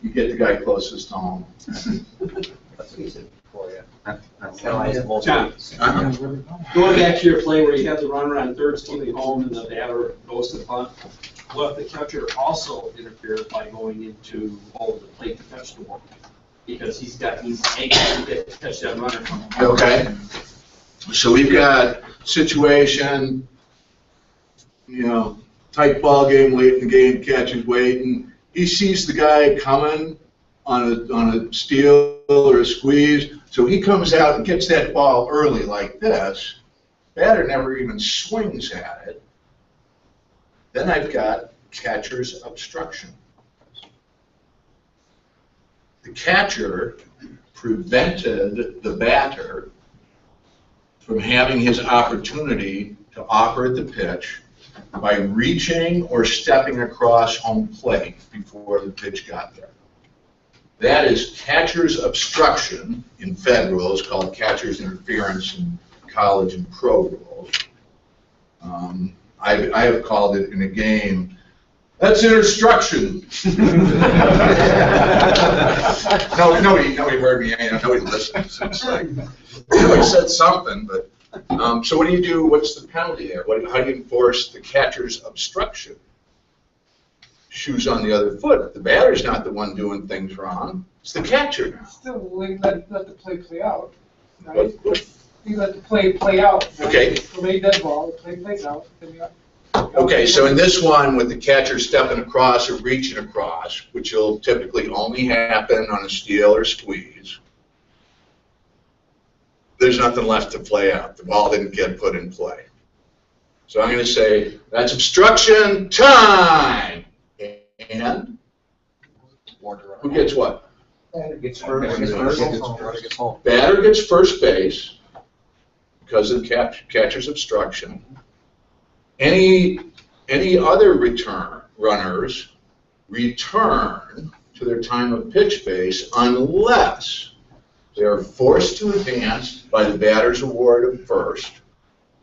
you get the guy closest to home. That's easy for you. John, going back to your play where you have the runner on third stealing home and the batter goes to the punt, well, if the catcher also interferes by going into the plate to catch the ball, because he's anxious to get to catch that runner from home. Okay. So we've got situation, you know, tight ball game, late in the game, catcher's waiting. He sees the guy coming on a steal or a squeeze, so he comes out and gets that ball early like this. Batter never even swings at it. Then I've got catcher's obstruction. The catcher prevented the batter from having his opportunity to offer the pitch by reaching or stepping across home plate before the pitch got there. That is catcher's obstruction in Fed rules, called catcher's interference in college and pro rules. I have called it in a game, that's interstruction. Nobody heard me, nobody listened. It's like, I said something, but, so what do you do, what's the penalty there? How do you enforce the catcher's obstruction? Shoes on the other foot. The batter's not the one doing things wrong. It's the catcher now. Still, let the play out. Right? You let the play out. Okay. You made that ball, the play plays out. Then you Okay, so in this one, with the catcher stepping across or reaching across, which will typically only happen on a steal or squeeze, there's nothing left to play out. The ball didn't get put in play. So I'm going to say, that's obstruction time. And who gets what? Batter gets first. Batter gets first base. because of catcher's obstruction. Any other runners return to their time of pitch base unless they are forced to advance by the batter's award of first,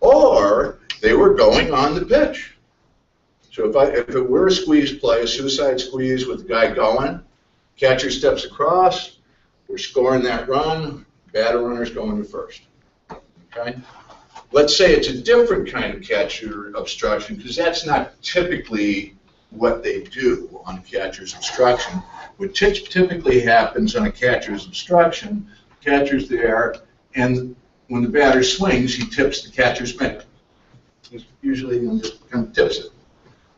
or they were going on the pitch. So if it were a squeeze play, a suicide squeeze with the guy going, catcher steps across, we're scoring that run, batter runner's going to first. Okay? Let's say it's a different kind of catcher obstruction, because that's not typically what they do on a catcher's obstruction. What typically happens on a catcher's obstruction, catcher's there, and when the batter swings, he tips the catcher's mitt. He usually just kind of tips it.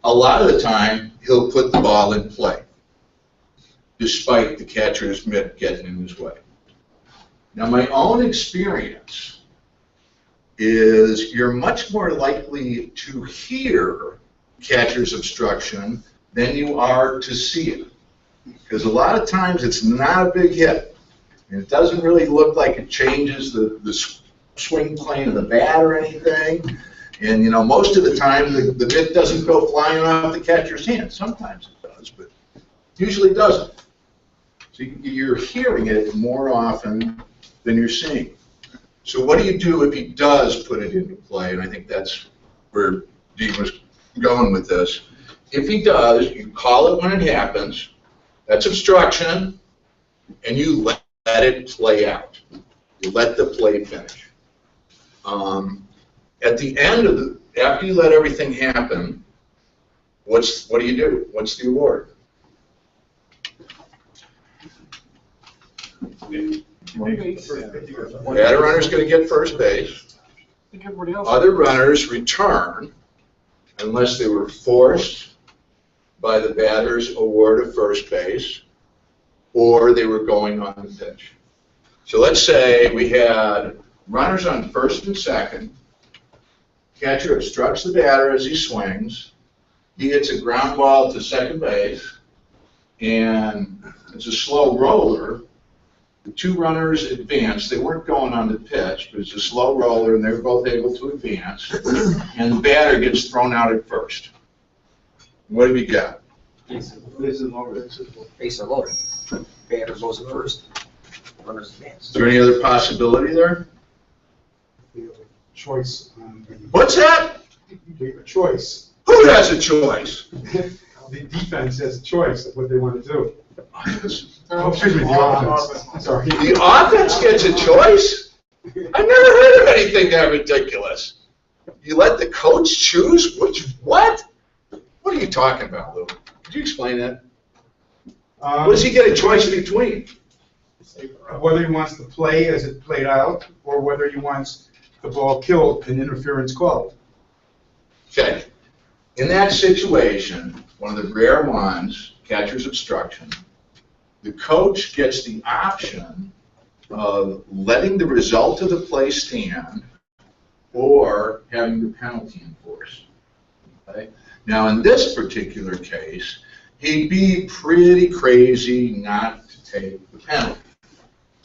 A lot of the time, he'll put the ball in play, despite the catcher's mitt getting in his way. Now, my own experience is you're much more likely to hear catcher's obstruction than you are to see it. Because a lot of times it's not a big hit. And it doesn't really look like it changes the swing plane of the bat or anything. And, you know, most of the time the mitt doesn't go flying off the catcher's hand. Sometimes it does, but usually doesn't. So you're hearing it more often than you're seeing. So what do you do if he does put it into play? And I think that's where Dean was going with this. If he does, you call it when it happens. That's obstruction, and you let it play out. You let the play finish. At the end of after you let everything happen, what do you do? What's the award? Batter runner's going to get first base. Other runners return unless they were forced by the batter's award of first base or they were going on the pitch. So let's say we had runners on first and second. Catcher obstructs the batter as he swings. He hits a ground ball to second base, and it's a slow roller. The two runners advance. They weren't going on the pitch, but it's a slow roller, and they were both able to advance. And the batter gets thrown out at first. What have you got? Base loaded. Batter goes at first. Runners advance. Is there any other possibility there? Choice. What's that? We have a choice. Who has a choice? The defense has a choice of what they want to do. Oh, excuse me, the offense. Sorry. The offense gets a choice? I've never heard of anything that ridiculous. You let the coach choose what? What are you talking about, Lou? Could you explain that? What does he get a choice between? Whether he wants to play as it played out, or whether he wants the ball killed and interference called. Okay. In that situation, one of the rare ones, catcher's obstruction, the coach gets the option of letting the result of the play stand or having the penalty enforced. Okay? Now, in this particular case, he'd be pretty crazy not to take the penalty.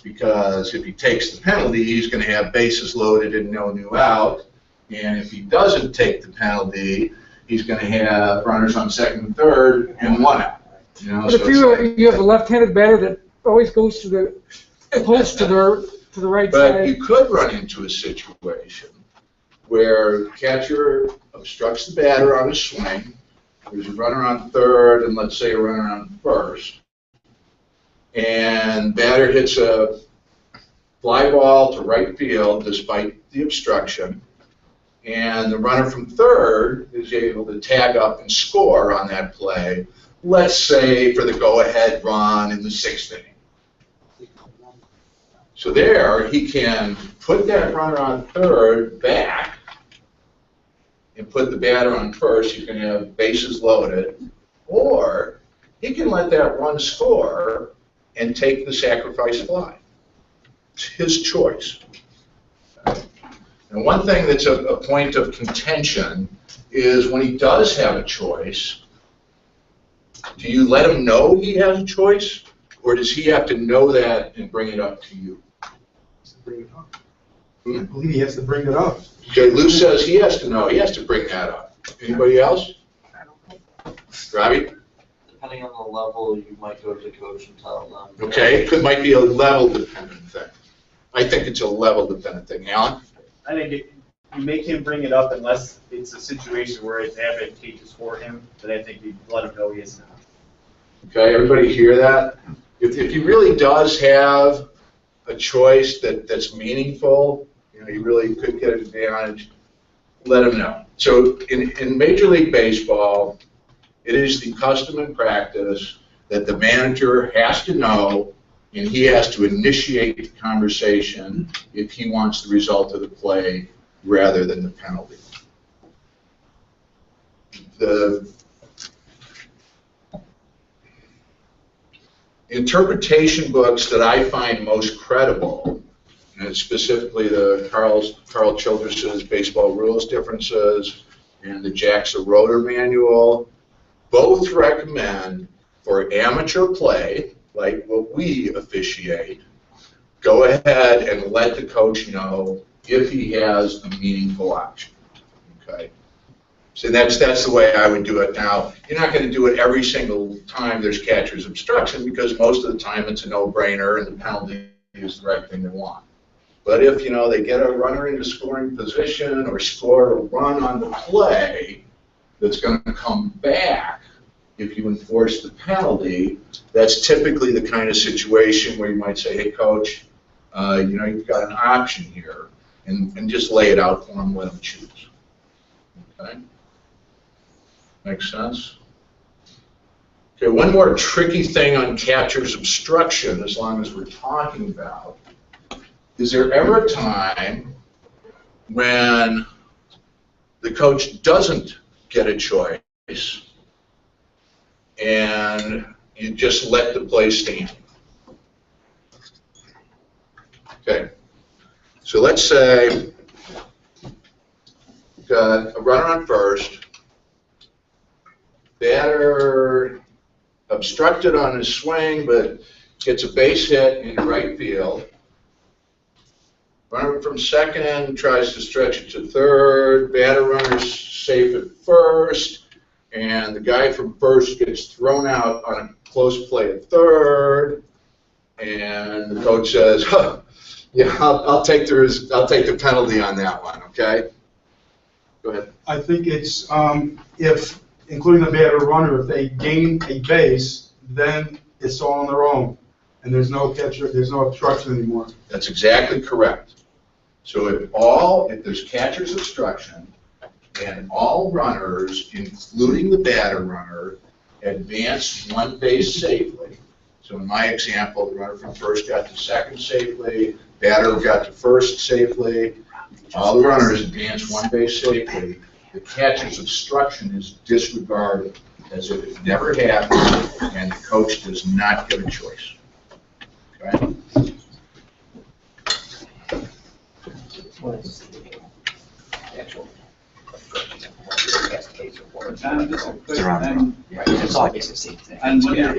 Because if he takes the penalty, he's going to have bases loaded and no new out. And if he doesn't take the penalty, he's going to have runners on second and third and one out. You know, But so if you have a left-handed batter that always goes to the post to the right but side. you could run into a situation where catcher obstructs the batter on a swing. There's a runner on third and let's say a runner on first. And batter hits a fly ball to right field despite the obstruction. And the runner from third is able to tag up and score on that play, let's say for the go-ahead run in the sixth inning. So there, he can put that runner on third back and put the batter on first. He's going to have bases loaded. Or he can let that run score and take the sacrifice fly. It's his choice. And one thing that's a point of contention is when he does have a choice, do you let him know he has a choice, or does he have to know that and bring it up to you? Bring it up. I believe he has to bring it up. Okay, Lou says he has to know, he has to bring that up. Anybody else? Robbie? Depending on the level, you might go to the coach and tell them. Okay, it might be a level dependent thing. I think it's a level dependent thing. Alan? I think you make him bring it up unless it's a situation where it's advantageous for him, then I think you let him know he is not. Okay, everybody hear that? If he really does have a choice that's meaningful, you know, he really could get an advantage, let him know. So in Major League Baseball, it is the custom and practice that the manager has to know, and he has to initiate the conversation if he wants the result of the play rather than the penalty. The interpretation books that I find most credible, and specifically the Carl Childress's Baseball Rules Differences and the Jackson Rotor Manual, both recommend for amateur play, like what we officiate, go ahead and let the coach know if he has a meaningful option. Okay? So that's the way I would do it. Now, you're not going to do it every single time there's catcher's obstruction because most of the time it's a no-brainer and the penalty is the right thing they want. But if, you know, they get a runner into scoring position or score a run on the play that's going to come back if you enforce the penalty, that's typically the kind of situation where you might say, hey, coach, you know, you've got an option here, and just lay it out for them, let them choose. Okay? Makes sense? Okay, one more tricky thing on catcher's obstruction, as long as we're talking about, is there ever a time when the coach doesn't get a choice and you just let the play stand? Okay, so let's say we've got a runner on first, batter obstructed on his swing, but gets a base hit in right field. Runner from second tries to stretch it to third. Batter runner's safe at first, and the guy from first gets thrown out on a close play at third. And the coach says, huh, "Yeah, I'll take the penalty on that one." Okay. Go ahead. I think it's if, including the batter runner, if they gain a base, then it's all on their own, and there's no catcher, there's no obstruction anymore. That's exactly correct. So if there's catcher's obstruction and all runners, including the batter runner, advance one base safely. So in my example, the runner from first got to second safely, batter got to first safely, all the runners advance one base safely. The catcher's obstruction is disregarded as if it never happened, and the coach does not get a choice. Okay? Just a quick thing. It's all basically the same thing. And when you're,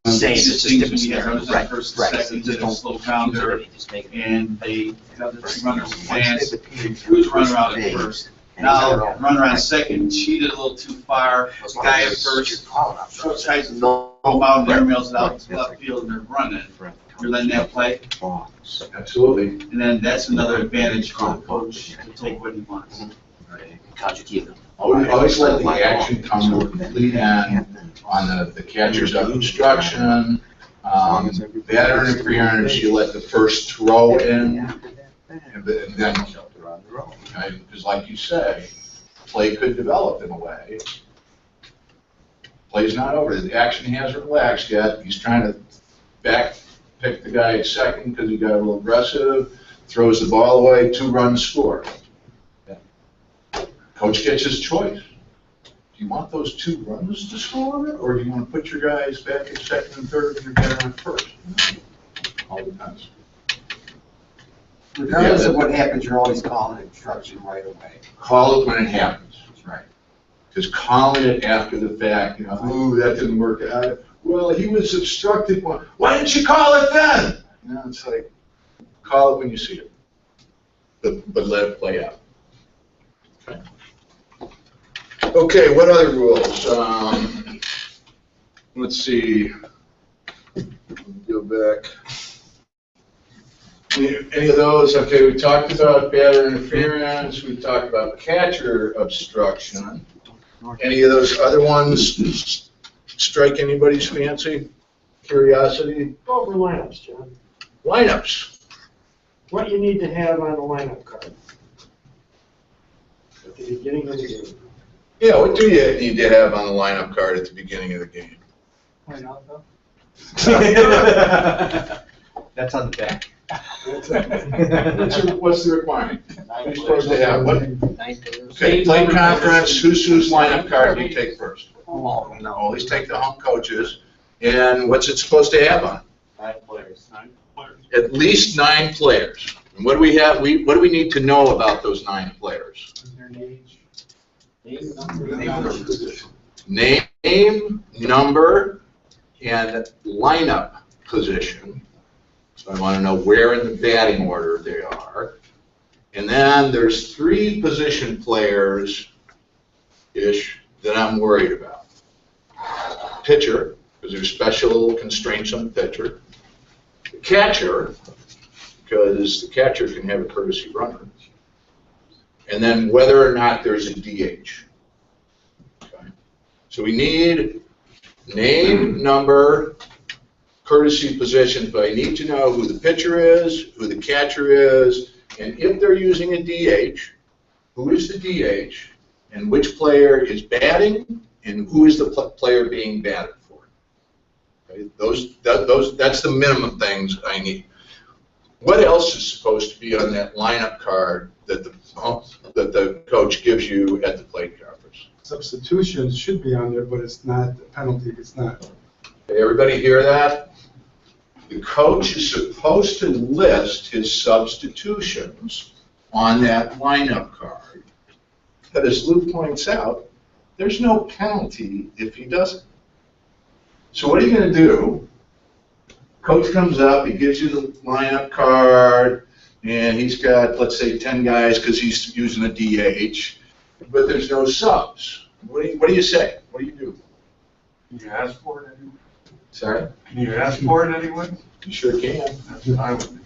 Same, it's just different when you get runners scale. on first, Right. second, they don't slow down there, Just make it. and they have the two runners advance, they threw the runner out at first. Now, runner on second cheated a little too far, the guy at first tries to go out and airmails it out to left field and they're running. You're letting that play, Absolutely. and then that's another advantage for the coach to take what he wants. Always let the action come to a complete end on the catcher's obstruction. Batter interference, you let the first throw in, and then okay? Because like you say, play could develop in a way. Play's not over. The action hasn't relaxed yet. He's trying to pick the guy at second because he got a little aggressive, throws the ball away, 2 runs score. Coach gets his choice. Do you want those 2 runs to score, or do you want to put your guys back at second and third and your batter on first? All depends. Regardless of what happens, you're always calling obstruction right away. Call it when it happens. That's right. Because calling it after the fact, you know, ooh, that didn't work out. Well, he was obstructed. Why didn't you call it then? You know, it's like, call it when you see it. but let it play out. Okay. Okay, what other rules? Let's see. Go back. Any of those? Okay, we talked about batter interference. We talked about catcher obstruction. Any of those other ones strike anybody's fancy? Curiosity? Go over lineups, John. Lineups. What you need to have on the lineup card at the beginning of the game. Yeah, what do you need to have on the lineup card at the beginning of the game? Point out though. That's on the back. What's the requirement? You're supposed to have what? 9 players. Okay, play conference, who's lineup card do you take first? Oh, No, always take the home coaches. And what's it supposed to have on? 9 players. At least 9 players. And what do we have? What do we need to know about those 9 players? Name, number, and lineup position. So I want to know where in the batting order they are. And then there's 3 position players-ish that I'm worried about. Pitcher, because there's special constraints on the pitcher. The catcher, because the catcher can have a courtesy runner. And then whether or not there's a DH. Okay. So we need name, number, courtesy positions, but I need to know who the pitcher is, who the catcher is, and if they're using a DH, who is the DH, and which player is batting, and who is the player being batted for. Okay? That's the minimum things I need. What else is supposed to be on that lineup card that the coach gives you at the plate conference? Substitutions should be on there, but it's not a penalty if it's not. Okay, everybody hear that? The coach is supposed to list his substitutions on that lineup card. But as Lou points out, there's no penalty if he doesn't. So what are you going to do? Coach comes up, he gives you the lineup card, and he's got, let's say, 10 guys because he's using a DH, but there's no subs. What do you say? What do you do? Can you ask for it anyway? Sorry? Can you ask for it anyway? You sure can. I would.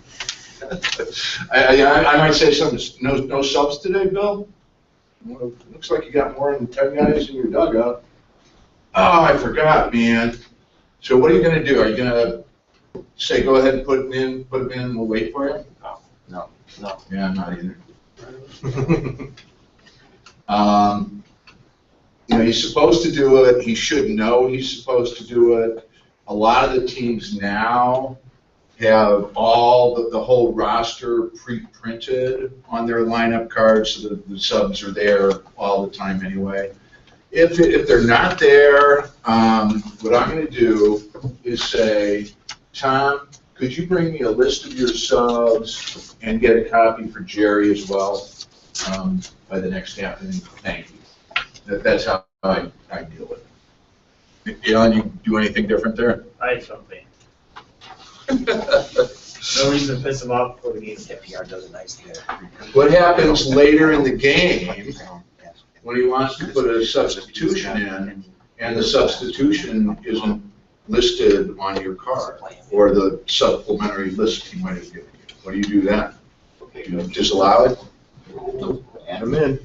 I might say something, no subs today, Bill? Well, looks like you got more than 10 guys in your dugout. Oh, I forgot, man. So what are you going to do? Are you going to say, go ahead and put him in, and we'll wait for him? No. Yeah, I'm not either. He's supposed to do it. He should know he's supposed to do it. A lot of the teams now have all the whole roster pre-printed on their lineup cards, so that the subs are there all the time anyway. If they're not there, what I'm going to do is say, Tom, could you bring me a list of your subs and get a copy for Jerry as well by the next half inning? Thank you. That's how I deal with it. Alan, you do anything different there? I have something. No reason to piss him off before the game. FPR does a nice thing. What happens later in the game when he wants to put a substitution in, and the substitution isn't listed on your card, or the supplementary list he might have given you? What do you do then? Do you just allow it? Add them in.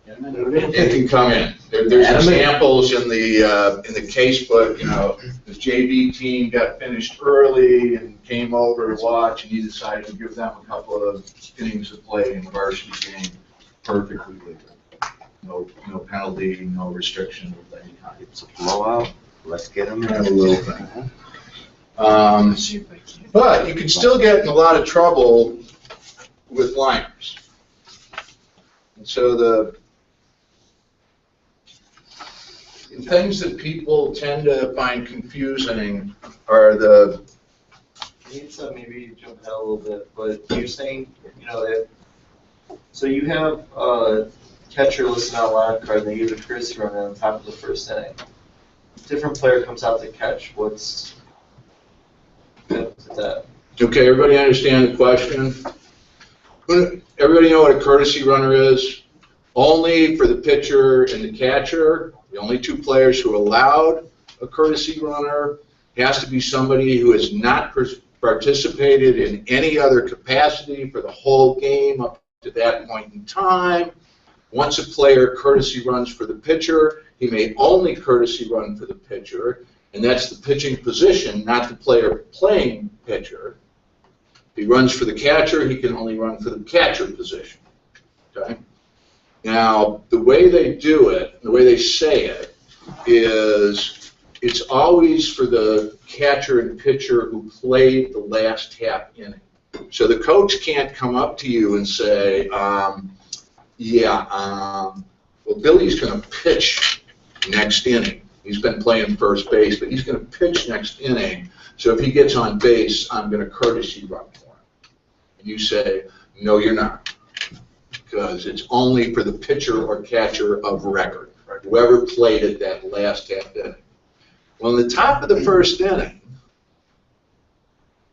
It can come in. There's examples in the case book. The JV team got finished early and came over to watch, and he decided to give them a couple of innings of play in the varsity game. Perfectly legal. No penalty, no restriction of any kind. It's a blowout. Let's get them in. Kind of a little thing. But you can still get in a lot of trouble with lineups. And so the things that people tend to find confusing are the. I need to maybe jump ahead a little bit, but you're saying, so you have a catcher listed on a lineup card, and they give a courtesy run on top of the first inning. Different player comes out to catch. What's that? Okay, everybody understand the question? everybody know what a courtesy runner is? Only for the pitcher and the catcher, the only two players who are allowed a courtesy runner has to be somebody who has not participated in any other capacity for the whole game up to that point in time. Once a player courtesy runs for the pitcher, he may only courtesy run for the pitcher, and that's the pitching position, not the player playing pitcher. If he runs for the catcher, he can only run for the catcher position. Okay? Now, the way they do it, the way they say it, is it's always for the catcher and pitcher who played the last half inning. So the coach can't come up to you and say, well, Billy's going to pitch next inning. He's been playing first base, but he's going to pitch next inning. So if he gets on base, I'm going to courtesy run for him. And you say, no, you're not, because it's only for the pitcher or catcher of record, whoever played it that last half inning. Well, in the top of the first inning,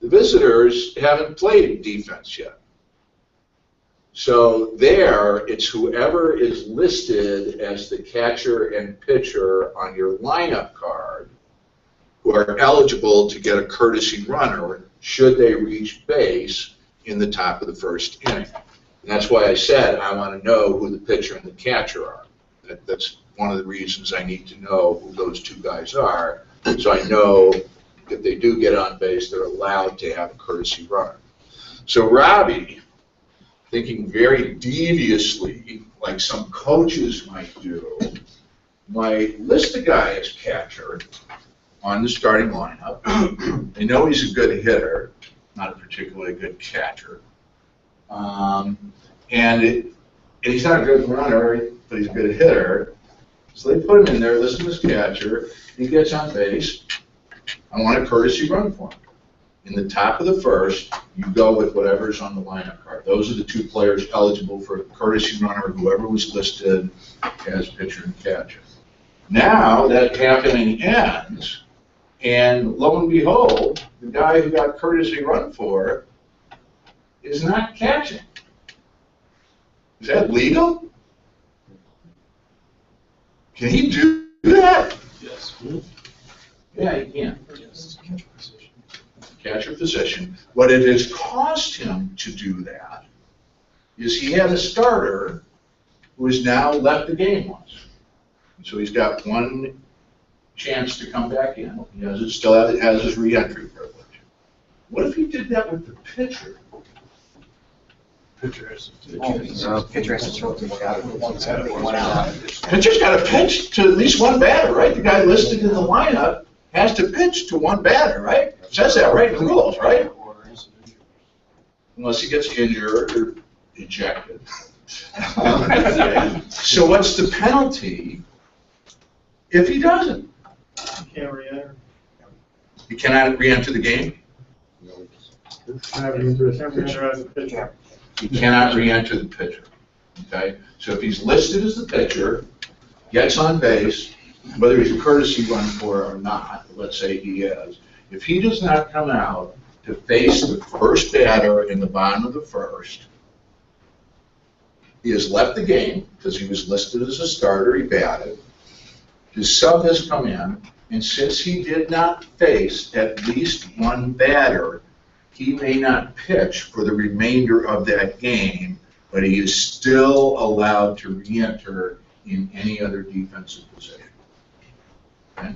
the visitors haven't played defense yet. So there, it's whoever is listed as the catcher and pitcher on your lineup card who are eligible to get a courtesy runner should they reach base in the top of the first inning. And that's why I said I want to know who the pitcher and the catcher are. That's one of the reasons I need to know who those two guys are, so I know if they do get on base, they're allowed to have a courtesy runner. So Robbie, thinking very deviously, like some coaches might do, might list a guy as catcher on the starting lineup. They know he's a good hitter, not a particularly good catcher. And he's not a good runner, but he's a good hitter. So they put him in there, listen to his catcher. He gets on base. I want a courtesy run for him. In the top of the first, you go with whatever's on the lineup card. Those are the two players eligible for a courtesy runner, whoever was listed as pitcher and catcher. Now that half inning ends, and lo and behold, the guy who got courtesy run for is not catching. Is that legal? Can he do that? Yes. Yeah, he can. Yes. Catcher position. What it has cost him to do that is he had a starter who has now left the game once. So he's got one chance to come back in. He has still has his re-entry privilege. What if he did that with the pitcher? Pitcher has to throw to one out. Pitcher's got to pitch to at least one batter, right? The guy listed in the lineup has to pitch to one batter, right? It says that right in the rules, right? Unless he gets injured or ejected. So what's the penalty if he doesn't? Can't re-enter. He cannot re-enter the game? Can't re-enter as a pitcher. He cannot re-enter the pitcher. Okay? So if he's listed as the pitcher, gets on base, whether he's a courtesy run for or not, let's say he is, if he does not come out to face the first batter in the bottom of the first, he has left the game because he was listed as a starter, he batted. His sub has come in, and since he did not face at least one batter, he may not pitch for the remainder of that game, but he is still allowed to re-enter in any other defensive position. Okay?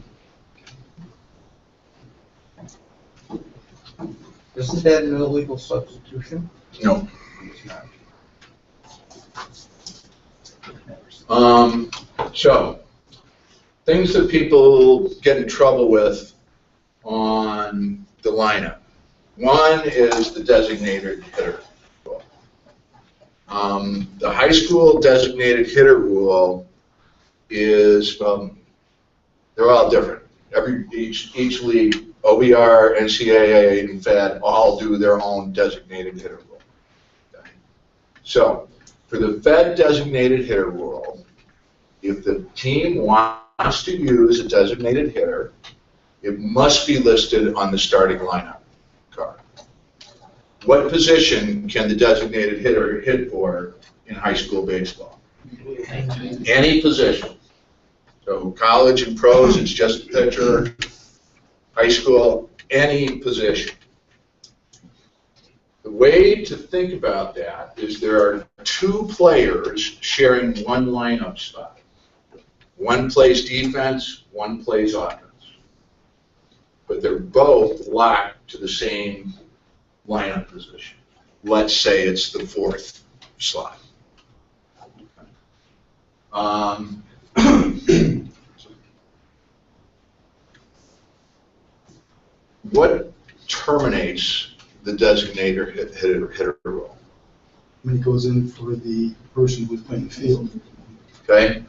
Isn't that an illegal substitution? No. So, things that people get in trouble with on the lineup. One is the designated hitter rule. The high school designated hitter rule is, they're all different. Each league, OBR, NCAA, and Fed all do their own designated hitter rule. Okay. So, for the Fed designated hitter rule, if the team wants to use a designated hitter, it must be listed on the starting lineup card. What position can the designated hitter hit for in high school baseball? Any position. So college and pros, it's just pitcher. High school, any position. The way to think about that is there are two players sharing one lineup spot. One plays defense, one plays offense. But they're both locked to the same lineup position. Let's say it's the fourth slot. What terminates the designator hitter role? When he goes in for the person who's playing the field. Okay?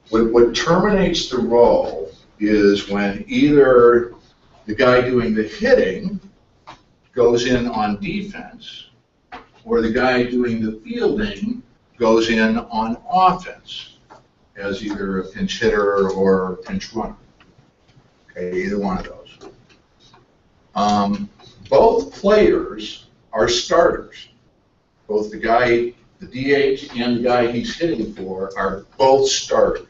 What terminates the role is when either the guy doing the hitting goes in on defense, or the guy doing the fielding goes in on offense as either a pinch hitter or a pinch runner. Okay, either one of those. Both players are starters. Both the guy, the DH, and the guy he's hitting for are both starters.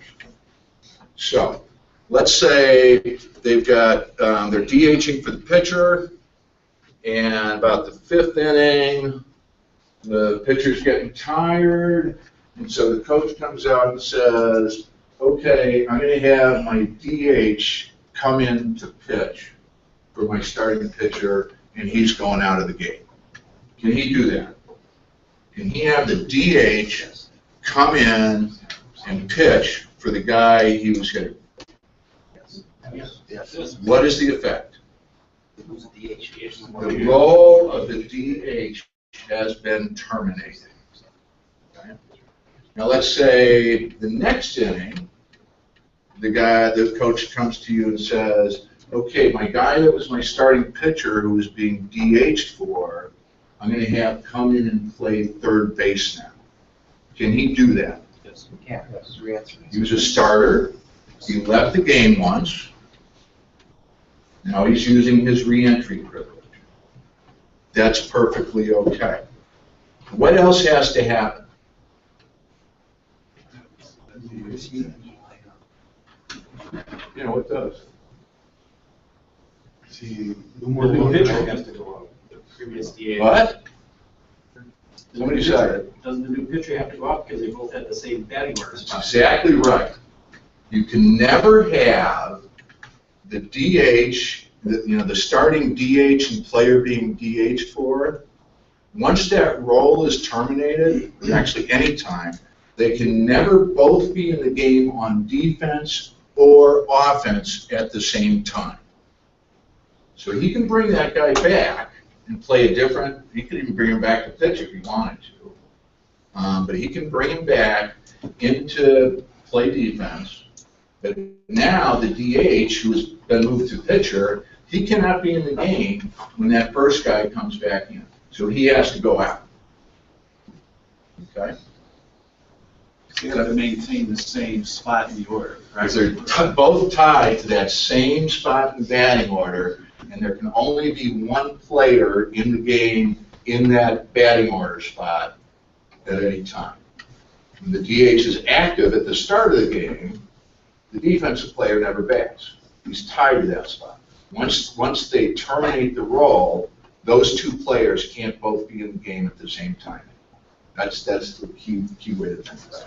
So, let's say they've got, they're DHing for the pitcher, and about the fifth inning, the pitcher's getting tired, and so the coach comes out and says, okay, I'm going to have my DH come in to pitch for my starting pitcher, and he's going out of the game. Can he do that? Can he have the DH come in and pitch for the guy he was hitting? Yes. What is the effect? The role of the DH has been terminated. Okay? Now let's say the next inning, the coach comes to you and says, okay, my guy that was my starting pitcher who was being DH'd for, I'm going to have come in and play third base now. Can he do that? Yes, we can. That's your answer. He was a starter. He left the game once. Now he's using his re-entry privilege. That's perfectly okay. What else has to happen? You know, what does? See, The new pitcher has to go out. The previous DA. What? Somebody said it. Doesn't the new pitcher have to go out because they both had the same batting order That's spot? exactly right. You can never have the DH, the starting DH and player being DH'd for. Once that role is terminated, or actually any time, they can never both be in the game on defense or offense at the same time. So he can bring that guy back and play a different, he could even bring him back to pitch if he wanted to. But he can bring him back into play defense. But now the DH, who's been moved to pitcher, he cannot be in the game when that first guy comes back in. So he has to go out. Okay? You have to maintain the same spot in the order, right? Because they're both tied to that same spot in batting order, and there can only be one player in the game in that batting order spot at any time. When the DH is active at the start of the game, the defensive player never bats. He's tied to that spot. Once they terminate the role, those two players can't both be in the game at the same time. That's the key way to think about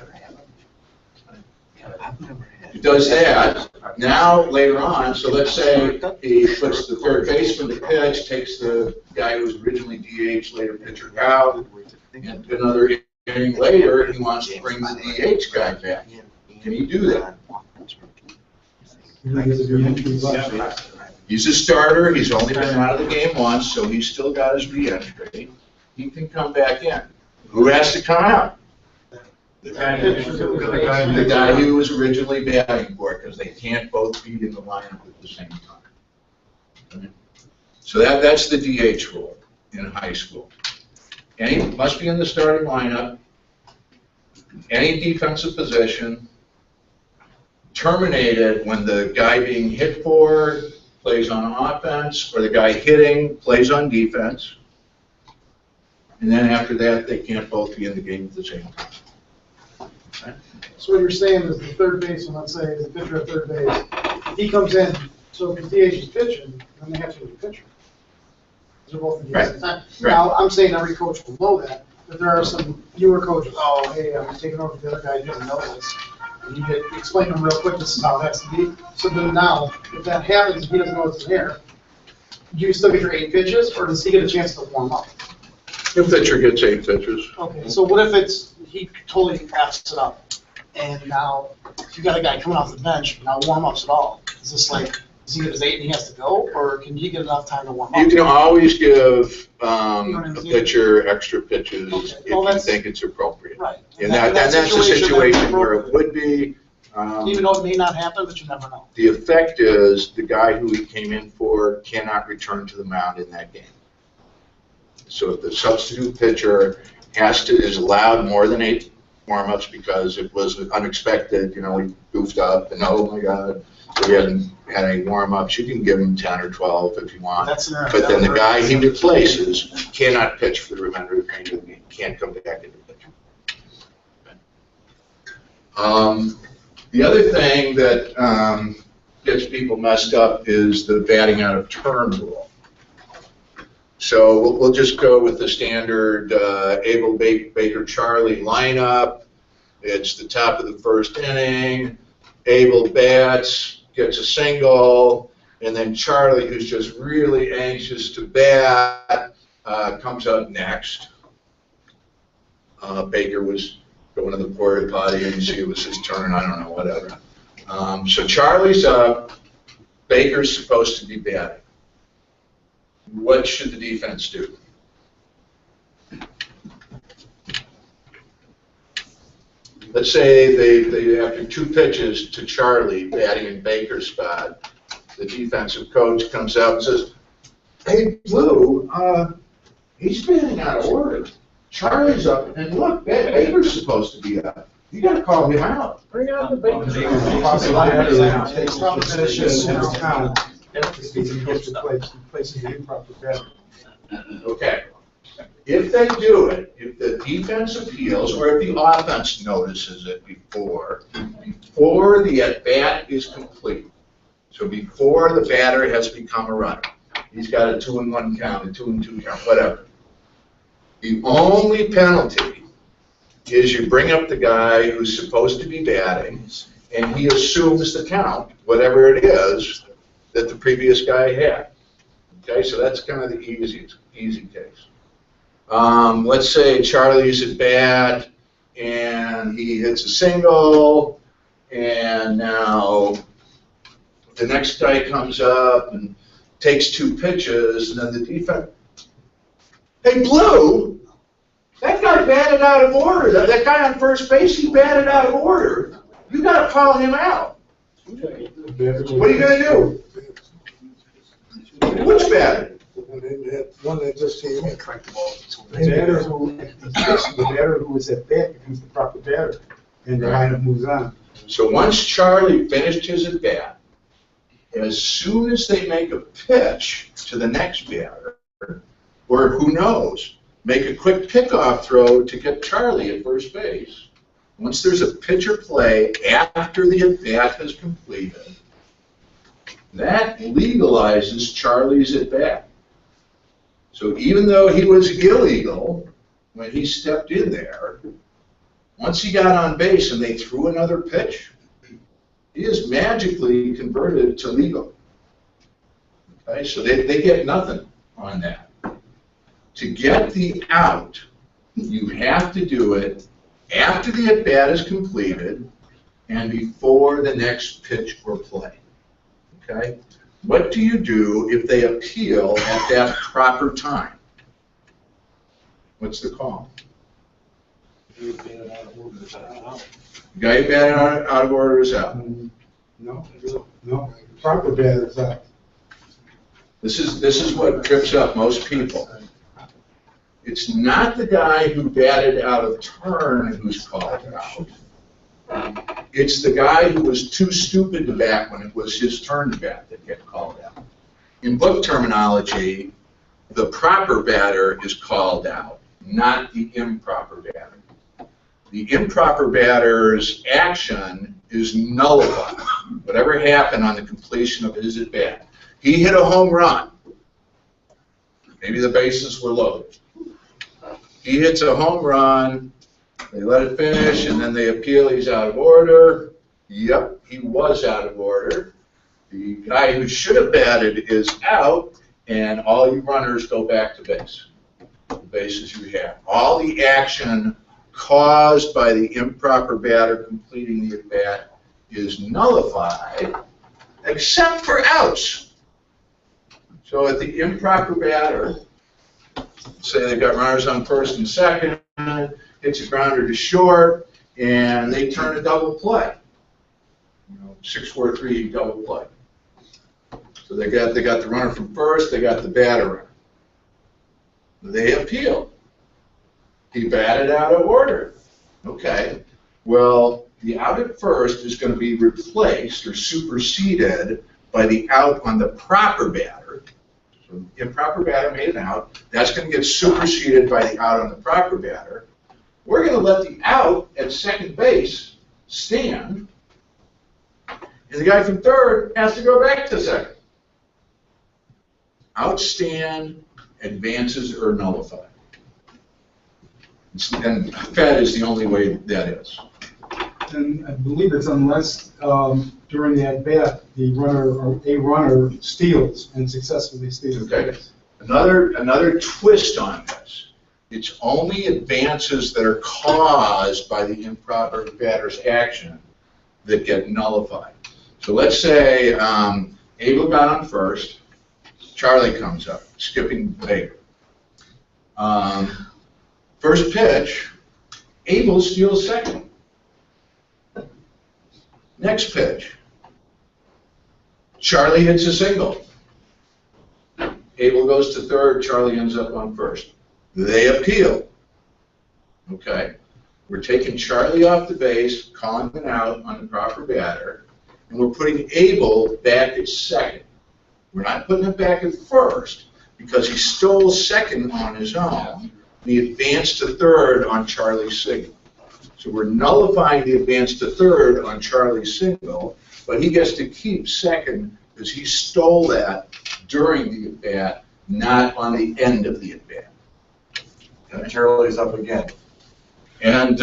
it. It does that. Now, later on, so let's say he puts the third baseman to pitch, takes the guy who was originally DH, later pitcher out, and another inning later, he wants to bring the DH guy back. Can he do that? He's a starter. He's only been out of the game once, so he's still got his re-entry. He can come back in. Who has to come out? The guy who was originally batting for it, because they can't both be in the lineup at the same time. Okay? So that's the DH rule in high school. Must be in the starting lineup. Any defensive position terminated when the guy being hit for plays on offense, or the guy hitting plays on defense. and then after that, they can't both be in the game at the same time. Okay? So what you're saying is the third baseman, let's say, the pitcher at third base, he comes in, so if DH is pitching, then they have to be the pitcher. They're both in the same time. Now, I'm saying every coach will know that, but there are some newer coaches, oh, hey, I'm taking over the other guy, you didn't know this. And you get, explain to him real quick, this is how it has to be. So then now, if that happens, he doesn't know what's in there, do you still get your 8 pitches, or does he get a chance to warm up? The pitcher gets 8 pitches. Okay, so what if it's, he totally F's it up, and now you got a guy coming off the bench, now warm-ups at all? Is this like, does he get his 8 and he has to go, or can you get enough time to warm up? You can always give a pitcher extra pitches if you think it's appropriate. Right. And that's a situation where it would be. Even though it may not happen, but you never know. The effect is the guy who he came in for cannot return to the mound in that game. So if the substitute pitcher is allowed more than 8 warm-ups because it was unexpected, we goofed up and oh my God, we hadn't had any warm-ups, you can give him 10 or 12 if you want. But then the guy he replaces cannot pitch for the remainder of the game, can't come back into pitching. The other thing that gets people messed up is the batting out of turn rule. So we'll just go with the standard Abel, Baker, Charlie lineup. It's the top of the first inning. Abel bats, gets a single, and then Charlie, who's just really anxious to bat, comes up next. Baker was going to the porta potty and see it was his turn, I don't know, whatever. So Charlie's up, Baker's supposed to be batting. What should the defense do? Let's say they after 2 pitches to Charlie batting in Baker's spot, the defensive coach comes out and says, "Hey, Blue, he's batting out of order. Charlie's up, and look, Baker's supposed to be up. You got to call him out." Bring out the Baker. Okay. If they do it, if the defense appeals or if the offense notices it before the at-bat is complete, so before the batter has become a runner, he's got a 2-1 count, a 2-2 count, whatever. The only penalty is you bring up the guy who's supposed to be batting and he assumes the count, whatever it is, that the previous guy had. Okay, so that's kind of the easy case. Let's say Charlie's at bat and he hits a single, and now the next guy comes up and takes 2 pitches, and then the defense, "Hey, Blue, that guy batted out of order. That guy on first base, he batted out of order. You got to call him out." What are you going to do? Which batter? One that just came in. The batter who was at bat becomes the proper batter, and the lineup moves on. So once Charlie finished his at bat, as soon as they make a pitch to the next batter, or who knows, make a quick pickoff throw to get Charlie at first base, once there's a pitcher play after the at bat has completed, that legalizes Charlie's at bat. So even though he was illegal when he stepped in there, once he got on base and they threw another pitch, he is magically converted to legal. Okay, so they get nothing on that. To get the out, you have to do it after the at-bat is completed and before the next pitch or play. Okay? What do you do if they appeal at that proper time? What's the call? The guy who batted out of order is out. No, proper batter is out. This is what trips up most people. It's not the guy who batted out of turn who's called out. It's the guy who was too stupid to bat when it was his turn to bat that get called out. In book terminology, the proper batter is called out. not the improper batter. The improper batter's action is nullified. Whatever happened on the completion of his at-bat. He hit a home run. Maybe the bases were loaded. He hits a home run, they let it finish, and then they appeal, he's out of order. Yep, he was out of order. The guy who should have batted is out, and all you runners go back to base. The bases you have. All the action caused by the improper batter completing the at-bat is nullified, except for outs. So at the improper batter, say they've got runners on first and second, hits a grounder to short, and they turn a double play. 6-4-3 double play. So they got the runner from first, they got the batter runner. They appeal. He batted out of order. Okay. Well, the out at first is going to be replaced or superseded by the out on the proper batter. So the improper batter made an out. That's going to get superseded by the out on the proper batter. We're going to let the out at second base stand, and the guy from third has to go back to second. Outstand, advances are nullified. And fed is the only way that is. And I believe it's unless during the at-bat, the runner or a runner steals and successfully steals. Okay. Another twist on this. It's only advances that are caused by the improper batter's action that get nullified. So let's say Abel got on first, Charlie comes up, skipping Baker. First pitch, Abel steals second. Next pitch, Charlie hits a single. Abel goes to third, Charlie ends up on first. They appeal. Okay, we're taking Charlie off the base, calling him out on the proper batter, and we're putting Abel back at second. We're not putting him back at first because he stole second on his own. He advanced to third on Charlie's signal. So we're nullifying the advance to third on Charlie's signal, but he gets to keep second because he stole that during the at-bat, not on the end of the at-bat. Okay. Charlie's up again. And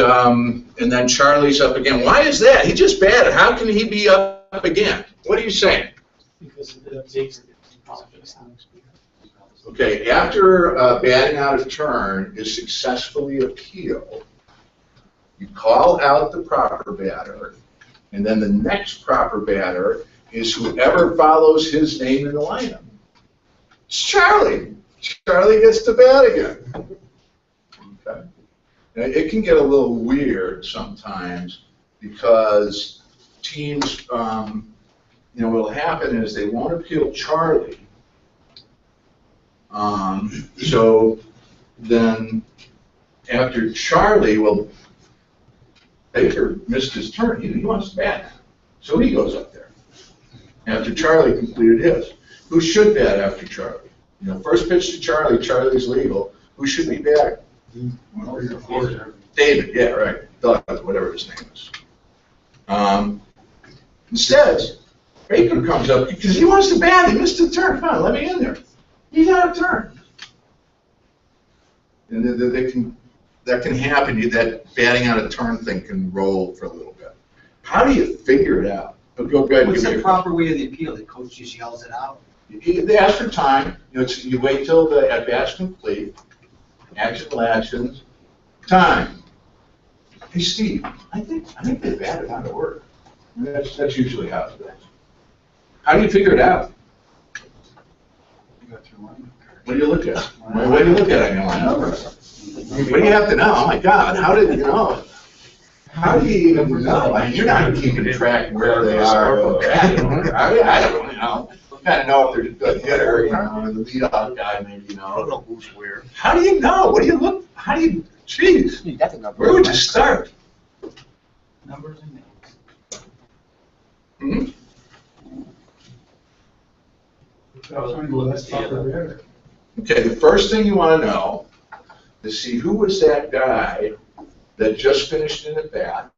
then Charlie's up again. Why is that? He just batted. How can he be up again? What are you saying? Because of the Okay, after batting out of turn is successfully appealed, you call out the proper batter, and then the next proper batter is whoever follows his name in the lineup. It's Charlie. Charlie gets to bat again. Okay. Now, it can get a little weird sometimes because teams, what'll happen is they won't appeal Charlie. So then after Charlie, Baker missed his turn. He wants to bat. So he goes up there. After Charlie completed his. Who should bat after Charlie? First pitch to Charlie, Charlie's legal. Who should be batting? David, yeah, right. Doug, whatever his name is. Instead, Baker comes up because he wants to bat. He missed the turn. Come on, let me in there. He's out of turn. And that can happen. That batting out of turn thing can roll for a little bit. How do you figure it out? Go ahead. What's the proper way of the appeal? The coach just yells it out? They ask for time. You wait till the at-bat's complete. Actions. Time. Hey, Steve, I think they batted out of order. That's usually how it goes. How do you figure it out? What do you look at? What do you look at on your lineup? What do you have to know? Oh my God, how did you know? How do you even know? I mean, you're not keeping track where they are. I don't know. You kind of know if they're a good hitter, or the leadoff guy, maybe, I don't know who's where. How do you know? What do you look? How do you? Jeez. Where would you start? Numbers and names. Okay, the first thing you want to know, to see who was that guy that just finished an at-bat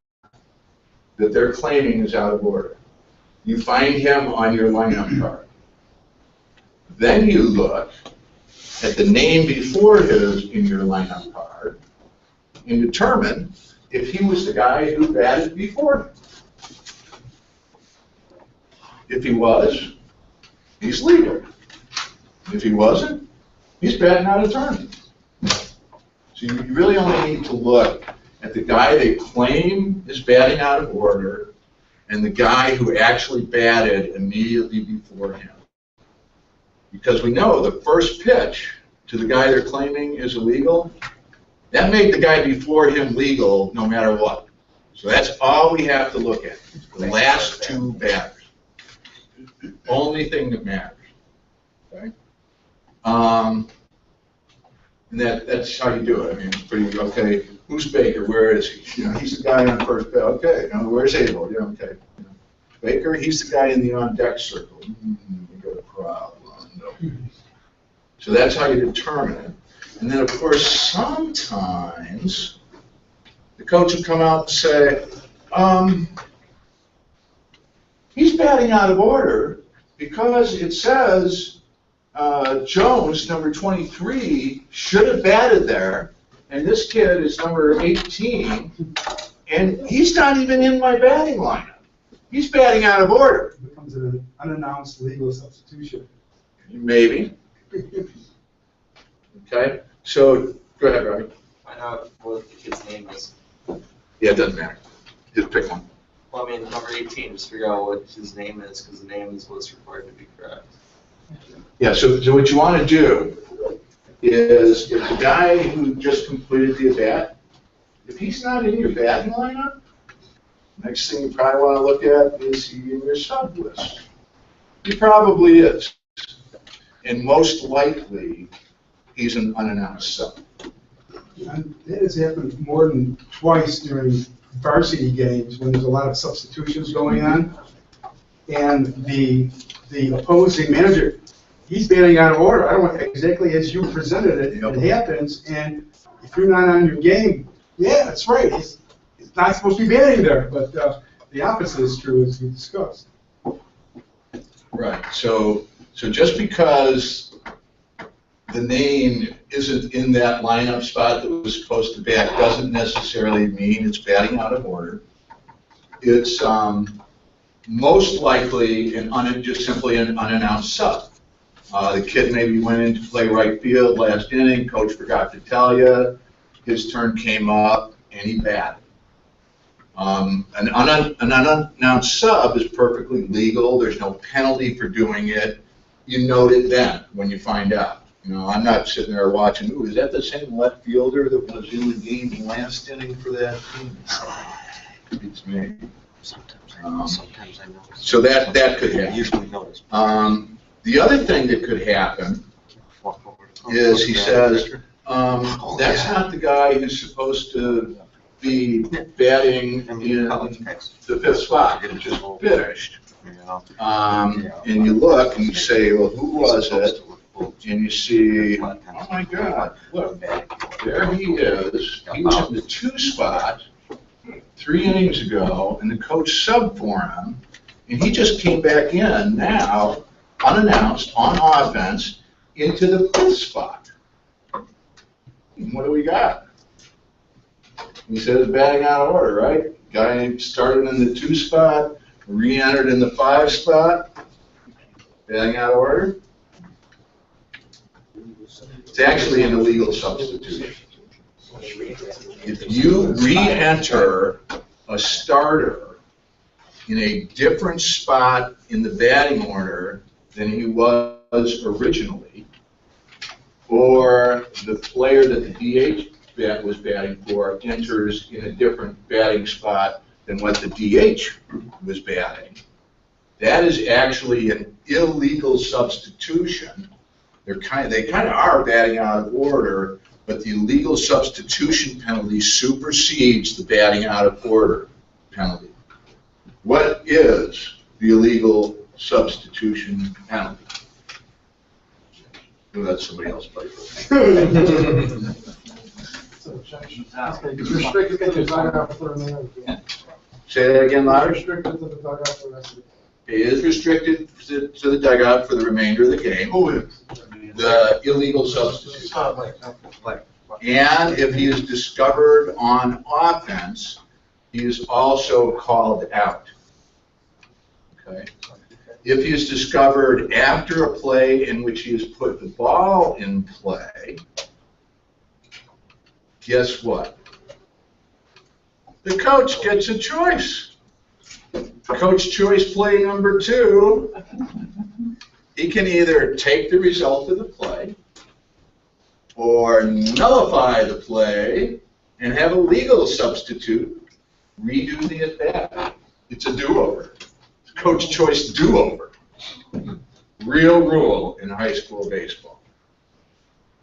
that they're claiming is out of order. You find him on your lineup card. Then you look at the name before his in your lineup card and determine if he was the guy who batted before him. If he was, he's legal. If he wasn't, he's batting out of turn. So you really only need to look at the guy they claim is batting out of order and the guy who actually batted immediately before him. Because we know the first pitch to the guy they're claiming is illegal, that made the guy before him legal no matter what. So that's all we have to look at, the last two batters. Only thing that matters. Okay? And that's how you do it. I mean, it's pretty, okay, who's Baker? Where is he? You know, he's the guy on first base. Okay, you know, where's Abel? Yeah, okay. You know, Baker, he's the guy in the on-deck circle. We got a problem. No. So that's how you determine it. And then, of course, sometimes the coach will come out and say, he's batting out of order because it says Jones, number 23, should have batted there, and this kid is number 18, and he's not even in my batting lineup. He's batting out of order. It becomes an unannounced legal substitution. Maybe. Okay, so go ahead, Robbie. Find out what the kid's name is. Yeah, it doesn't matter. Just pick one. Well, I mean, number 18, just figure out what his name is, because the name is what's required to be correct. Yeah, so what you want to do is, if the guy who just completed the at-bat, if he's not in your batting lineup, next thing you probably want to look at is he in your sub list. He probably is. And most likely, he's an unannounced sub. And that has happened more than twice during varsity games when there's a lot of substitutions going on. And the opposing manager, he's batting out of order. I don't want exactly as you presented it. It happens, and if you're not on your game, yeah, that's right. He's not supposed to be batting there. But the opposite is true, as we discussed. Right. So just because the name isn't in that lineup spot that was supposed to bat doesn't necessarily mean it's batting out of order. It's most likely just simply an unannounced sub. The kid maybe went in to play right field last inning, coach forgot to tell you, his turn came up, and he batted. An unannounced sub is perfectly legal. There's no penalty for doing it. You note it then when you find out. You know, I'm not sitting there watching, ooh, is that the same left fielder that was in the game last inning for that team? It's me. Sometimes I know. So that could happen. Usually notice. The other thing that could happen is he says, that's not the guy who's supposed to be batting in the fifth spot, it just finished. And you look and you say, well, who was it? And you see, oh my God, look, there he is. He was in the 2 spot 3 innings ago, and the coach subbed for him, and he just came back in now, unannounced, on offense, into the 5th spot. And what do we got? He says batting out of order, right? Guy started in the 2 spot, re-entered in the 5 spot, batting out of order. It's actually an illegal substitution. If you re-enter a starter in a different spot in the batting order than he was originally, or the player that the DH was batting for enters in a different batting spot than what the DH was batting, that is actually an illegal substitution. They kind of are batting out of order, but the illegal substitution penalty supersedes the batting out of order penalty. What is the illegal substitution penalty? We'll let somebody else play for me. It's restricted to the dugout for the remainder of the game. Say that again, louder. Restricted to the dugout for the rest of the game. He is restricted to the dugout for the remainder of the game. Who is? The illegal substitute. And if he is discovered on offense, he is also called out. Okay. If he is discovered after a play in which he has put the ball in play, guess what? The coach gets a choice. Coach choice play number 2. He can either take the result of the play or nullify the play and have a legal substitute redo the at-bat. It's a do-over. Coach choice do-over. Real rule in high school baseball.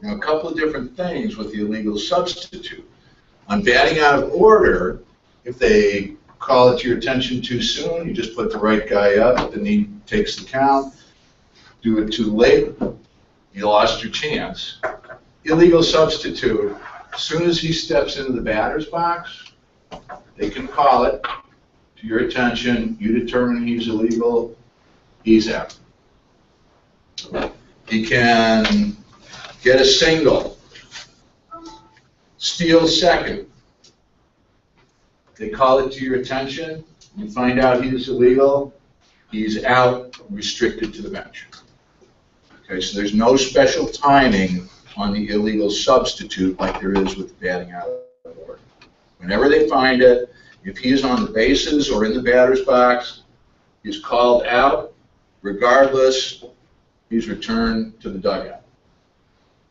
Now, a couple of different things with the illegal substitute. On batting out of order, if they call it to your attention too soon, you just put the right guy up, then he takes the count. Do it too late, you lost your chance. Illegal substitute, as soon as he steps into the batter's box, they can call it to your attention, you determine he's illegal, he's out. He can get a single, steal second. They call it to your attention, you find out he's illegal, he's out, restricted to the bench. Okay, so there's no special timing on the illegal substitute like there is with batting out of order. Whenever they find it, if he is on the bases or in the batter's box, he's called out. Regardless, he's returned to the dugout.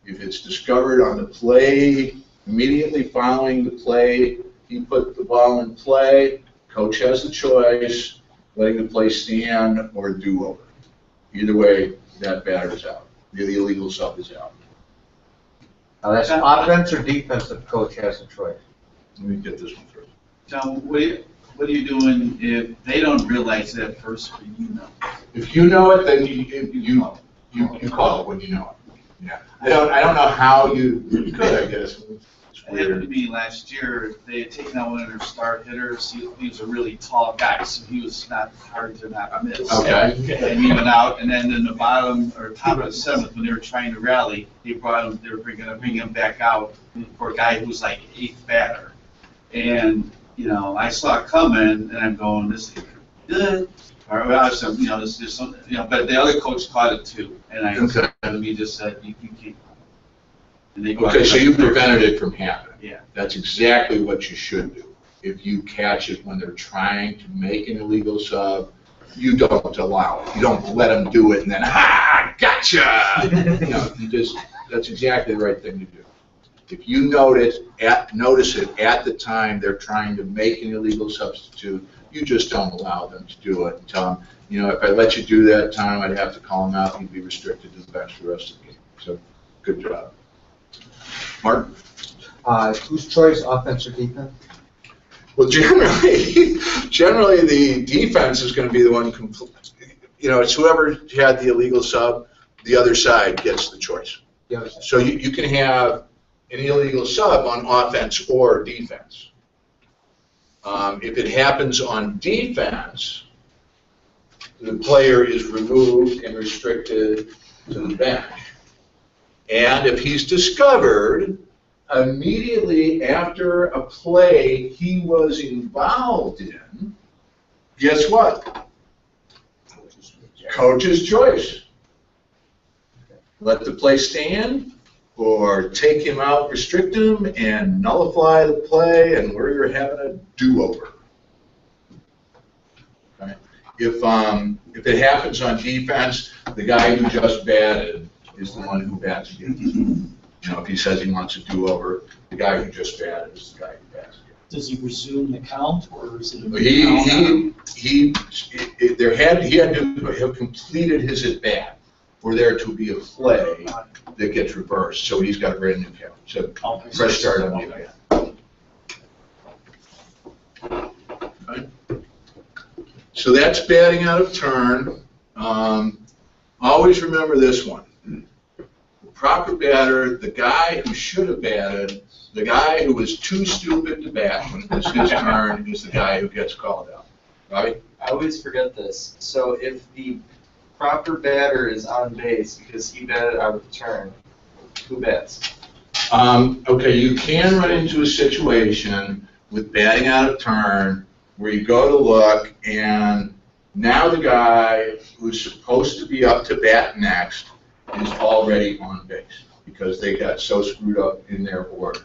If it's discovered on the play, immediately following the play, he put the ball in play, coach has the choice, letting the play stand or do-over. Either way, that batter is out. The illegal sub is out. Now, that's offense or defense if coach has a choice? Let me get this one first. John, what are you doing if they don't realize that first, but you know? If you know it, then you call it when you know it. Yeah. I don't know how you could, I guess. It happened to me last year. They had taken out one of their star hitters. He was a really tall guy, so he was not hard to not miss. Okay. And he went out, and then in the bottom or top of the 7th, when they were trying to rally, they were going to bring him back out for a guy who was like 8th batter. And I saw it coming, and I'm going, this is good. Or this is something, but the other coach caught it too, and he just said, you can't. Okay, so you prevented it from happening. Yeah. That's exactly what you should do. If you catch it when they're trying to make an illegal sub, you don't allow it. You don't let them do it and then, ha, gotcha! That's exactly the right thing to do. If you notice it at the time they're trying to make an illegal substitute, you just don't allow them to do it and tell them, if I let you do that time, I'd have to call him out and he'd be restricted to the bench for the rest of the game. So, good job. Mark? Whose choice, offense or defense? Well, generally the defense is going to be the one, it's whoever had the illegal sub, the other side gets the choice. So you can have an illegal sub on offense or defense. If it happens on defense, the player is removed and restricted to the bench. And if he's discovered immediately after a play he was involved in, guess what? Coach's choice. Let the play stand, or take him out, restrict him, and nullify the play, and where you're having a do-over. Okay? If it happens on defense, the guy who just batted is the one who bats again. If he says he wants a do-over, the guy who just batted is the guy who bats again. Does he resume the count, or is it a he had to have completed his at-bat for there to be a play that gets reversed. So he's got a brand new count. So fresh start on the at-bat. Okay. So that's batting out of turn. Always remember this one. proper batter, the guy who should have batted, the guy who was too stupid to bat when it was his turn is the guy who gets called out. Robbie? I always forget this. So if the proper batter is on base because he batted out of the turn, who bats? Okay, you can run into a situation with batting out of turn where you go to look and now the guy who's supposed to be up to bat next is already on base because they got so screwed up in their order.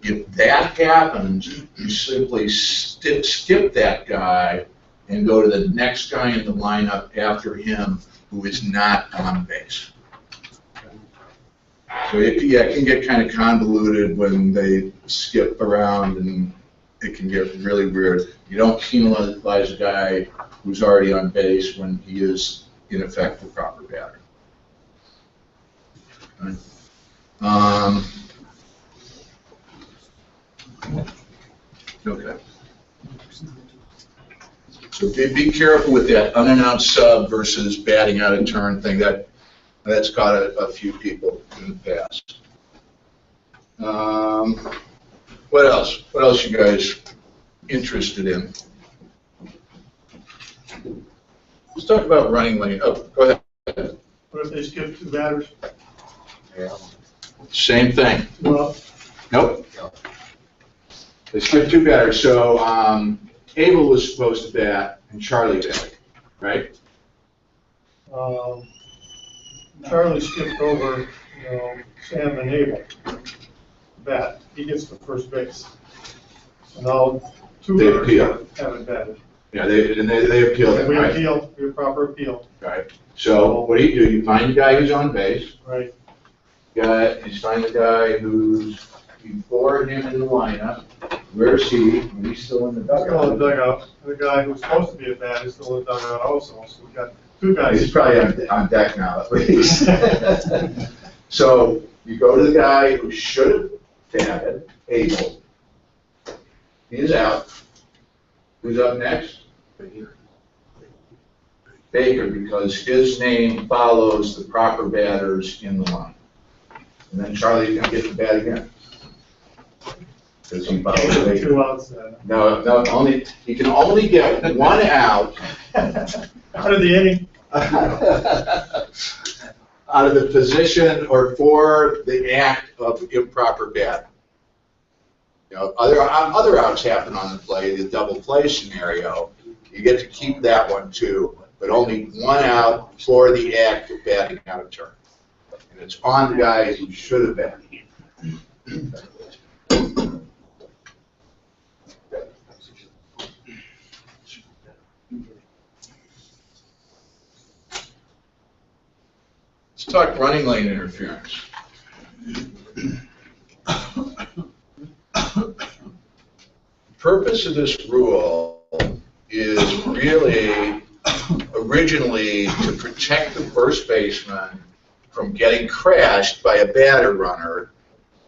If that happens, you simply skip that guy and go to the next guy in the lineup after him who is not on base. So it can get kind of convoluted when they skip around and it can get really weird. You don't penalize a guy who's already on base when he is, in effect, the proper batter. Right. Okay. So be careful with that unannounced sub versus batting out of turn thing. That's caught a few people in the past. What else? What else you guys interested in? Let's talk about running lane. Oh, go ahead. What if they skip 2 batters? Yeah. Same thing. Well, nope. They skipped 2 batters. So Abel was supposed to bat and Charlie batted, right? Charlie skipped over, Sam and Abel. Bat. He gets to first base. So now 2 They batters appeal. haven't batted. Yeah, they appealed it, We right? appeal, we have proper appeal. Right. So what do? You find the guy who's on base. Right. You find the guy who's before him in the lineup. Where's he? He's still in the dugout. Still in the dugout. The guy who's supposed to be at bat is still in the dugout also. So we've got 2 guys. He's probably on deck now, at least. So you go to the guy who should have batted, Abel. He's out. Who's up next? Baker, because his name follows the proper batters in the line. And then Charlie's going to get the bat again. Because he follows Baker. 2 outs. No, only he can only get 1 out. Out of the inning. Out of the position or for the act of improper batting. Other outs happen on the play, the double play scenario. You get to keep that one too, but only 1 out for the act of batting out of turn. And it's on the guy who should have batted. Let's talk running lane interference. The purpose of this rule is really originally to protect the first baseman from getting crashed by a batter runner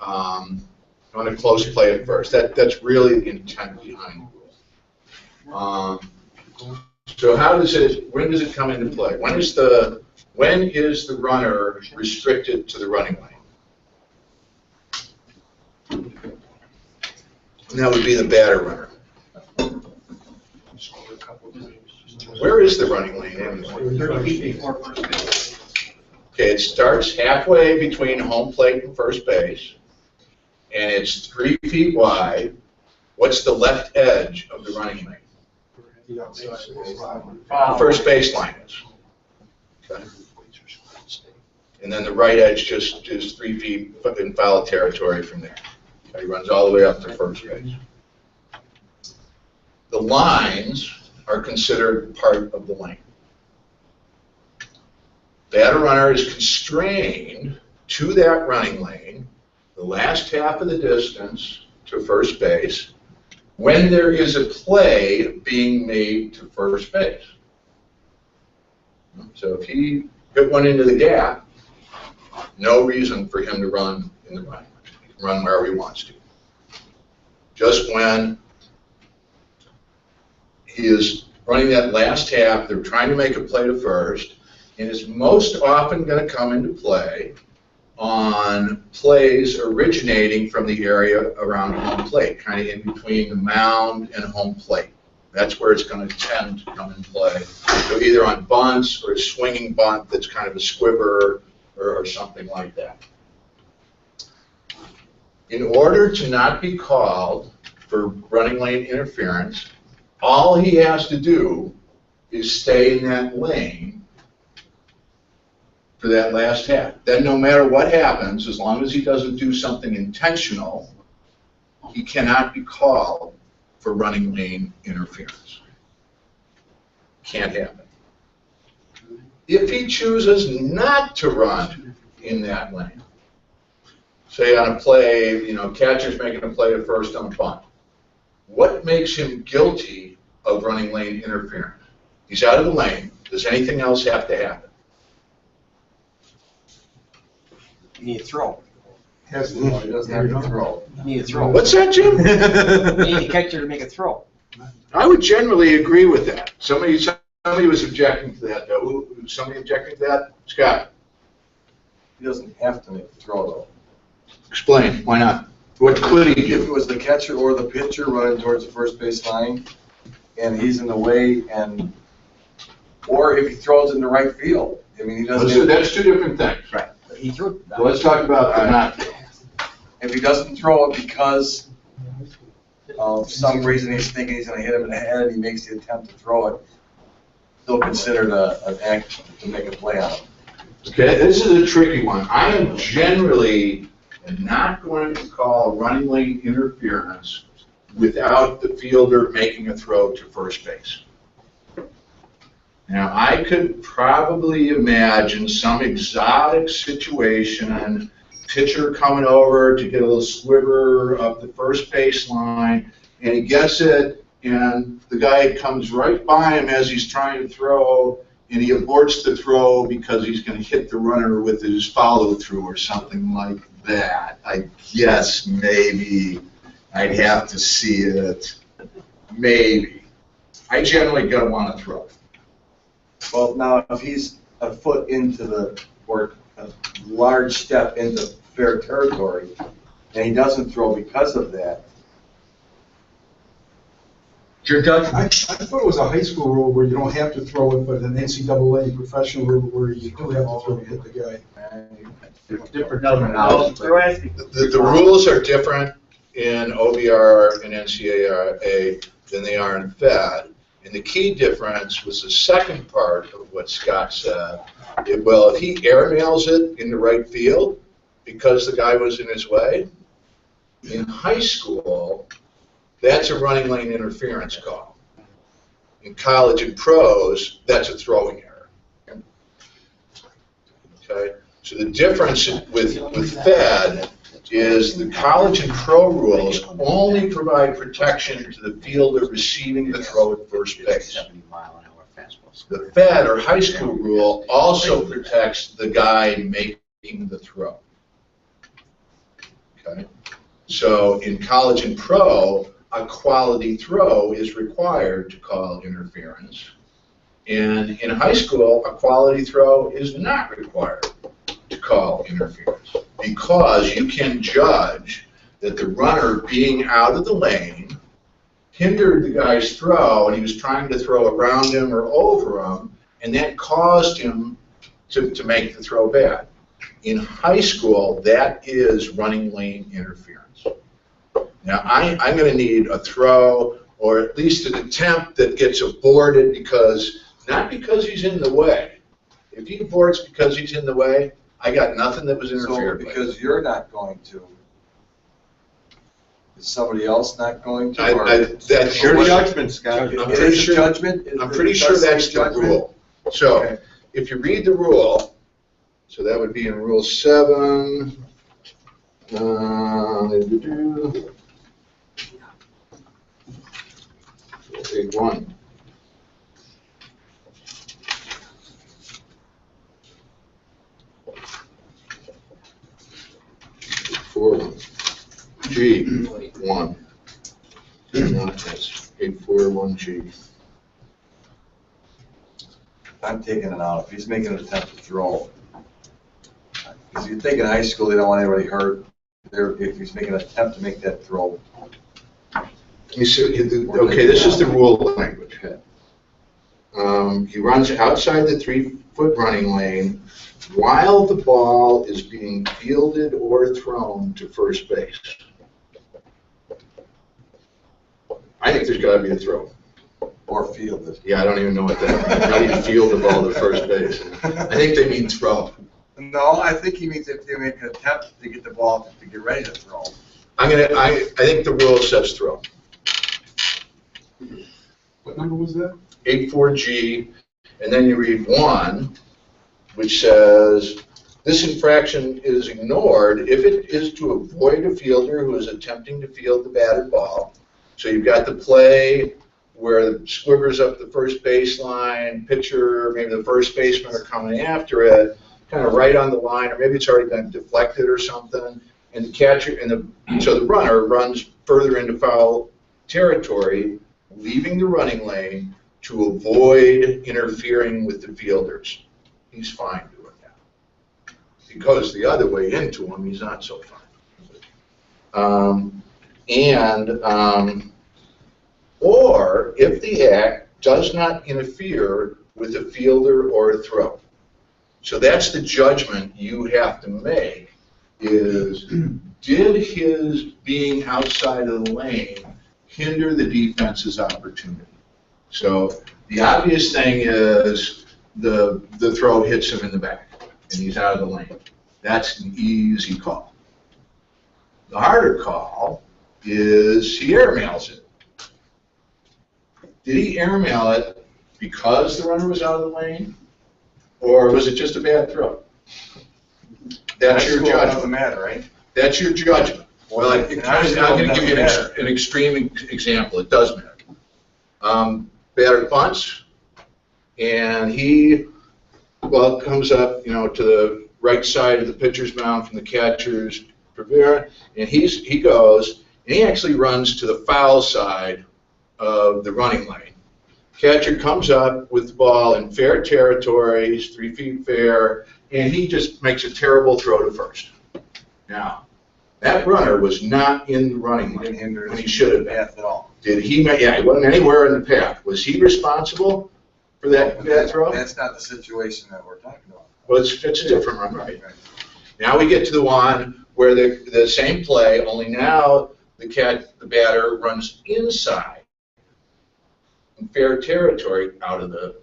on a close play at first. That's really the intent behind the rule. So when does it come into play? When is the runner restricted to the running lane? And that would be the batter runner. Where is the running lane anyway? Okay, it starts halfway between home plate and first base, and it's 3 feet wide. What's the left edge of the running lane? The first baseline is. Okay. And then the right edge just is 3 feet in foul territory from there. He runs all the way up to first base. The lines are considered part of the lane. Batter runner is constrained to that running lane, the last half of the distance to first base, when there is a play being made to first base. So if he hit one into the gap, no reason for him to run in the running lane. Run wherever he wants to. Just when he is running that last half, they're trying to make a play to first, and it's most often going to come into play on plays originating from the area around home plate, kind of in between the mound and home plate. That's where it's going to tend to come in play. So either on bunts or a swinging bunt that's kind of a squibber or something like that. In order to not be called for running lane interference, all he has to do is stay in that lane for that last half. Then no matter what happens, as long as he doesn't do something intentional, he cannot be called for running lane interference. Can't happen. If he chooses not to run in that lane, say on a play, catcher's making a play at first on a bunt, what makes him guilty of running lane interference? He's out of the lane. Does anything else have to happen? You need to throw. He doesn't have to throw. You need to throw. What's that, Jim? You need the catcher to make a throw. I would generally agree with that. Somebody was objecting to that, though. Somebody objecting to that? Scott? He doesn't have to make the throw, though. Explain. Why not? What could he If do? it was the catcher or the pitcher running towards the first base line, and he's in the way, or if he throws in the right field, I mean, he doesn't. That's two different things. Right. He threw. So let's talk about the not. If he doesn't throw it because of some reason he's thinking he's going to hit him in the head and he makes the attempt to throw it, still considered an act to make a play on him. Okay, this is a tricky one. I am generally not going to call running lane interference without the fielder making a throw to first base. Now, I could probably imagine some exotic situation, pitcher coming over to get a little sliver up the first base line, and he gets it, and the guy comes right by him as he's trying to throw, and he aborts the throw because he's going to hit the runner with his follow-through or something like that. I guess maybe I'd have to see it. Maybe. I generally don't want to throw. Well, now, if he's a foot or a large step into fair territory, and he doesn't throw because of that. Your judgment? I thought it was a high school rule where you don't have to throw it, but an NCAA professional rule where you do have to throw to hit the guy. Different terminology. The rules are different in OBR and NCAA than they are in FED. And the key difference was the second part of what Scott said. If he airmails it in the right field because the guy was in his way, in high school, that's a running lane interference call. In college and pros, that's a throwing error. Okay? So the difference with FED is the college and pro rules only provide protection to the fielder receiving the throw at first base. The FED or high school rule also protects the guy making the throw. Okay? So in college and pro, a quality throw is required to call interference. And in high school, a quality throw is not required to call interference because you can judge that the runner being out of the lane hindered the guy's throw and he was trying to throw around him or over him, and that caused him to make the throw bad. In high school, that is running lane interference. Now, I'm going to need a throw or at least an attempt that gets aborted not because he's in the way. If he aborts because he's in the way, I got nothing that was interfered with. Because you're not going to, is somebody else not going to? That's your judgment, Scott. I'm pretty sure that's the rule. So, if you read the rule, so that would be in Rule 7. Big one. G1. Not S. 841G. I'm taking it out. If he's making an attempt to throw, Because you think in high school, they don't want anybody hurt. If he's making an attempt to make that throw. Okay, this is the rule language. He runs outside the 3-foot running lane while the ball is being fielded or thrown to first base. I think there's got to be a throw. Or fielded. Yeah, I don't even know what that means. How do you field the ball to first base? I think they mean throw. No, I think he means if you make an attempt to get the ball to get ready to throw. I think the rule says throw. What number was that? 84G, and then you read 1, which says, this infraction is ignored if it is to avoid a fielder who is attempting to field the batted ball. So you've got the play where the squibber's up the first baseline, pitcher, maybe the first baseman are coming after it, kind of right on the line, or maybe it's already been deflected or something, and the catcher, so the runner runs further into foul territory, leaving the running lane to avoid interfering with the fielders. He's fine doing that. If he goes the other way into him, he's not so fine. Or if the act does not interfere with a fielder or a throw. So that's the judgment you have to make, is did his being outside of the lane hinder the defense's opportunity? So the obvious thing is the throw hits him in the back and he's out of the lane. That's an easy call. The harder call is he airmails it. Did he airmail it because the runner was out of the lane, or was it just a bad throw? That's your judgment. Doesn't matter, right? That's your judgment. Well, I'm going to give you an extreme example. It does matter. Batter bunts, and he, comes up, to the right side of the pitcher's mound from the catcher's pavilion, and he goes, and he actually runs to the foul side of the running lane. Catcher comes up with the ball in fair territory, he's 3 feet fair, and he just makes a terrible throw to first. Now, that runner was not in the running lane when he should have been. At all. Did he? Yeah, he wasn't anywhere in the path. Was he responsible for that throw? That's not the situation that we're talking about. Well, it's a different run, right? Now we get to the one where the same play, only now the batter runs inside in fair territory out of the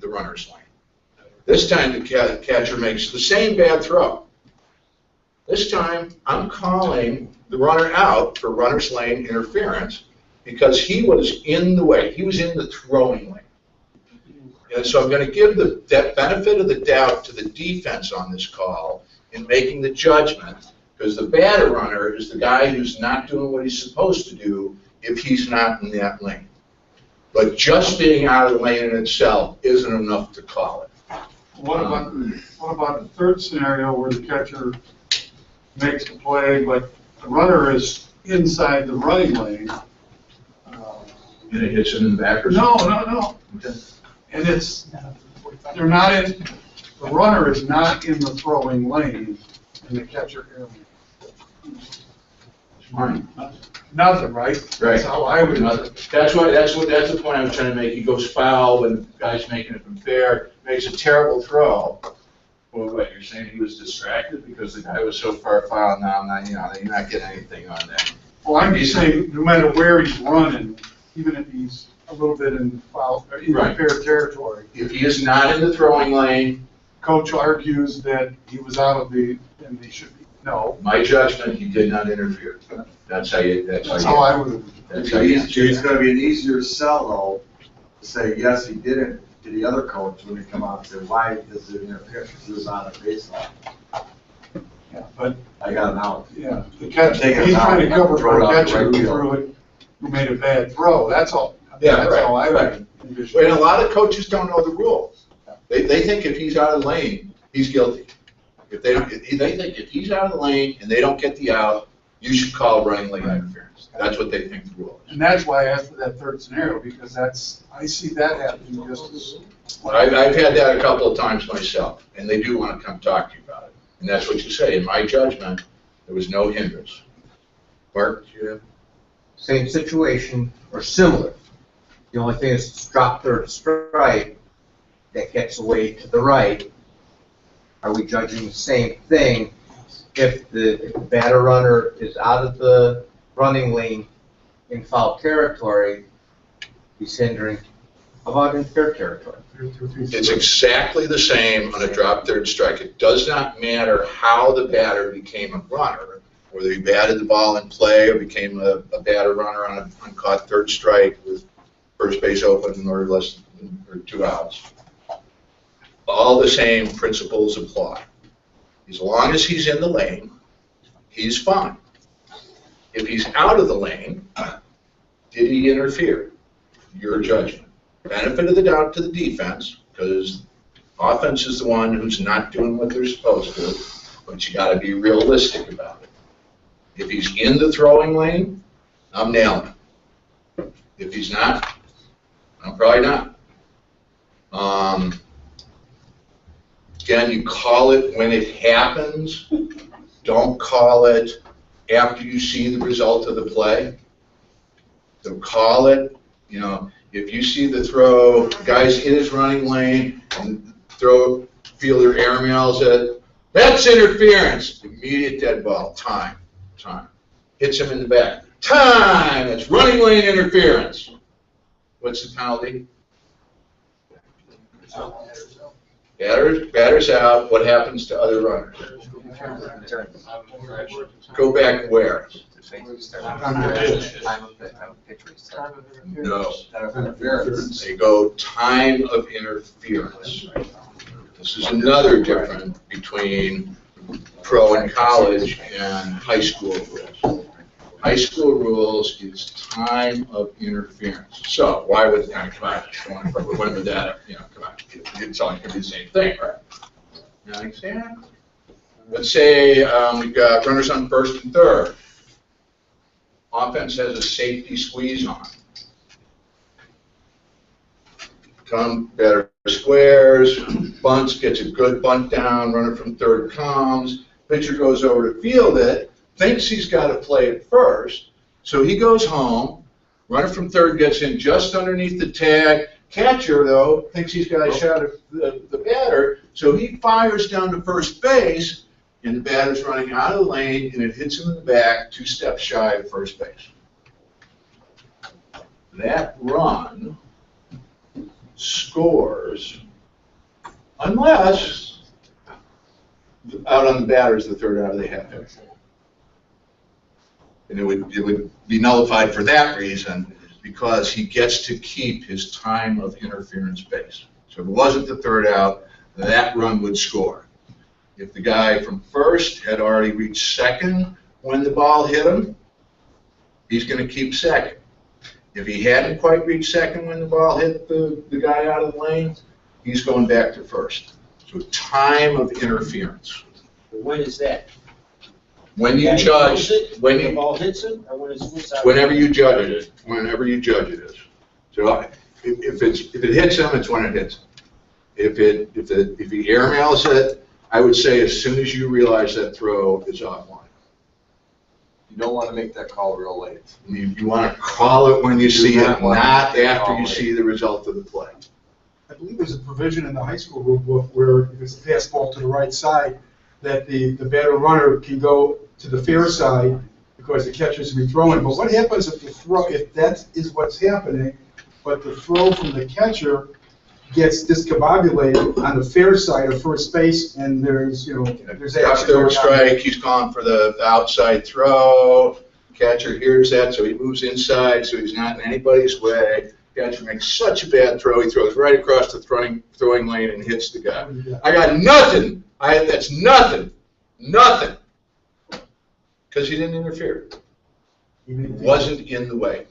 runner's lane. This time the catcher makes the same bad throw. This time I'm calling the runner out for runner's lane interference because he was in the way. He was in the throwing lane. And so I'm going to give that benefit of the doubt to the defense on this call in making the judgment, because the batter runner is the guy who's not doing what he's supposed to do if he's not in that lane. But just being out of the lane in itself isn't enough to call it. What about the third scenario where the catcher makes the play, but the runner is inside the running lane? And it hits him in the back or No, something? no. And they're not in, the runner is not in the throwing lane, and the catcher airmails. Fine. Nothing, right? Right. That's how I would. That's the point I was trying to make. He goes foul when the guy's making it from fair, makes a terrible throw. Well, what, you're saying he was distracted because the guy was so far foul? No, you're not getting anything on that. Well, I'm just saying, no matter where he's running, even if he's a little bit in foul, in Right. fair territory, If he is not in the throwing lane, coach argues that he was out of and he should be. No. my judgment, he did not interfere. That's how I would. That's how you. It's going to be an easier sell, though, to say, yes, he didn't, to the other coach when they come out and say, why does it interfere? Because it was on a baseline. Yeah, but, I got an out. yeah, the catcher, Take it he's out, trying to cover throw for it a out catcher right who field. threw it, who made a bad throw, that's all. Yeah, That's right, all I right. would envision. And a lot of coaches don't know the rules. They think if he's out of the lane, he's guilty. They think if he's out of the lane and they don't get the out, you should call running lane interference. That's what they think the rule is. And that's why I asked for that third scenario, because I see that happening just as. I've had that a couple of times myself, and they do want to come talk to you about it. And that's what you say, in my judgment, there was no hindrance. Mark, do you have? Same situation or similar. The only thing is drop third strike that gets away to the right. Are we judging the same thing if the batter runner is out of the running lane in foul territory, he's hindering? How about in fair territory? It's exactly the same on a drop third strike. It does not matter how the batter became a runner, whether he batted the ball in play or became a batter runner on an uncaught third strike with first base open or less than or 2 outs. All the same principles apply. As long as he's in the lane, he's fine. If he's out of the lane, did he interfere? Your judgment. Benefit of the doubt to the defense, because offense is the one who's not doing what they're supposed to, but you got to be realistic about it. If he's in the throwing lane, I'm nailing it. If he's not, I'm probably not. Again, you call it when it happens. Don't call it after you see the result of the play. So call it, you know, if you see the throw, the guy's in his running lane, and throw, fielder airmails it, that's interference. Immediate dead ball, time. Hits him in the back, time, that's running lane interference. What's the penalty? Batter's out, what happens to other runners? Go back where? No. They go time of interference. This is another difference between pro and college and high school rules. High school rules is time of interference. So why would that come on? When would that, you know, come on? It's all going to be the same thing, right? You understand? Let's say we've got runners on first and third. Offense has a safety squeeze on. Batter squares, bunts, gets a good bunt down, runner from third comes, pitcher goes over to field it, thinks he's got to play it first, so he goes home, runner from third gets in just underneath the tag, catcher, though, thinks he's got a shot at the batter, so he fires down to first base, and the batter's running out of the lane, and it hits him in the back, 2 steps shy of first base. That run scores unless out on the batter is the third out of the half. And it would be nullified for that reason, because he gets to keep his time of interference base. So if it wasn't the third out, that run would score. If the guy from first had already reached second when the ball hit him, he's going to keep second. If he hadn't quite reached second when the ball hit the guy out of the lane, he's going back to first. So time of interference. When is that? When you judge, when the ball hits it, or when it's whenever you judge it, whenever you judge it is. So if it hits him, it's when it hits him. If he airmails it, I would say as soon as you realize that throw is offline. You don't want to make that call real late. You want to call it when you see it, not after you see the result of the play. I believe there's a provision in the high school rule book where if it's a fastball to the right side, that the batter runner can go to the fair side because the catcher's been throwing. But what happens if that is what's happening, but the throw from the catcher gets discombobulated on the fair side of first base, and there's action third strike, he's gone for the outside throw. Catcher hears that, so he moves inside, so he's not in anybody's way. Catcher makes such a bad throw, he throws right across the throwing lane and hits the guy. I got nothing. That's nothing. Nothing. Because he didn't interfere. He wasn't in the way.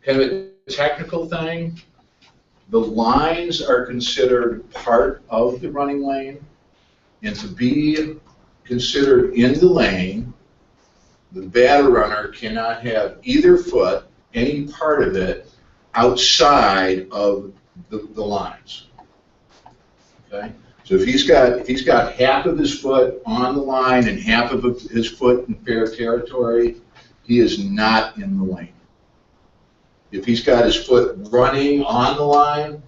Kind of a technical thing. The lines are considered part of the running lane, and to be considered in the lane, the batter runner cannot have either foot, any part of it, outside of the lines. Okay? So if he's got half of his foot on the line and half of his foot in fair territory, he is not in the lane. If he's got his foot running on the line,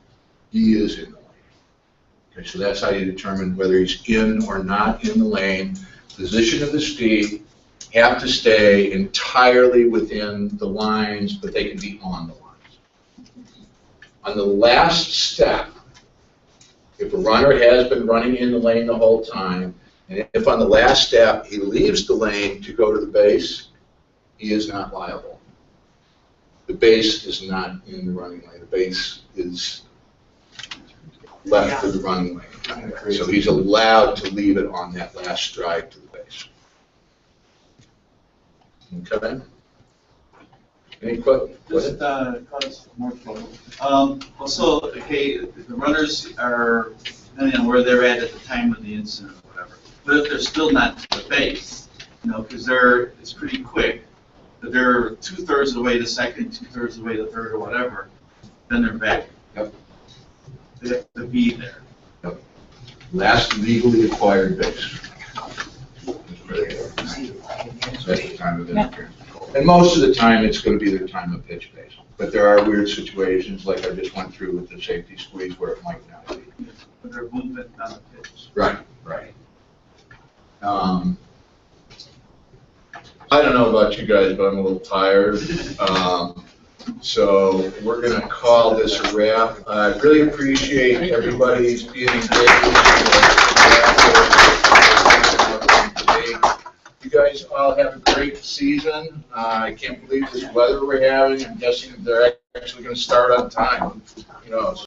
he is in the lane. Okay, so that's how you determine whether he's in or not in the lane. Position of his feet have to stay entirely within the lines, but they can be on the lines. On the last step, if a runner has been running in the lane the whole time, and if on the last step he leaves the lane to go to the base, he is not liable. The base is not in the running lane. The base is left for the running lane. So he's allowed to leave it on that last stride to the base. Okay? Any questions? Just cause more trouble. Also, okay, the runners are, depending on where they're at the time of the incident or whatever, but if they're still not to the base, because it's pretty quick, but they're 2/3 of the way to second, 2/3 of the way to third or whatever, then they're back. Yep. They have to be there. Yep. Last legally acquired base. That's the time of interference. And most of the time, it's going to be their time of pitch base. But there are weird situations, like I just went through with the safety squeeze, where it might not be. But they're movement on the pitch. Right, right. I don't know about you guys, but I'm a little tired. So we're going to call this a wrap. I really appreciate everybody's being engaged. You guys all have a great season. I can't believe this weather we're having. I'm guessing they're actually going to start on time. Who knows?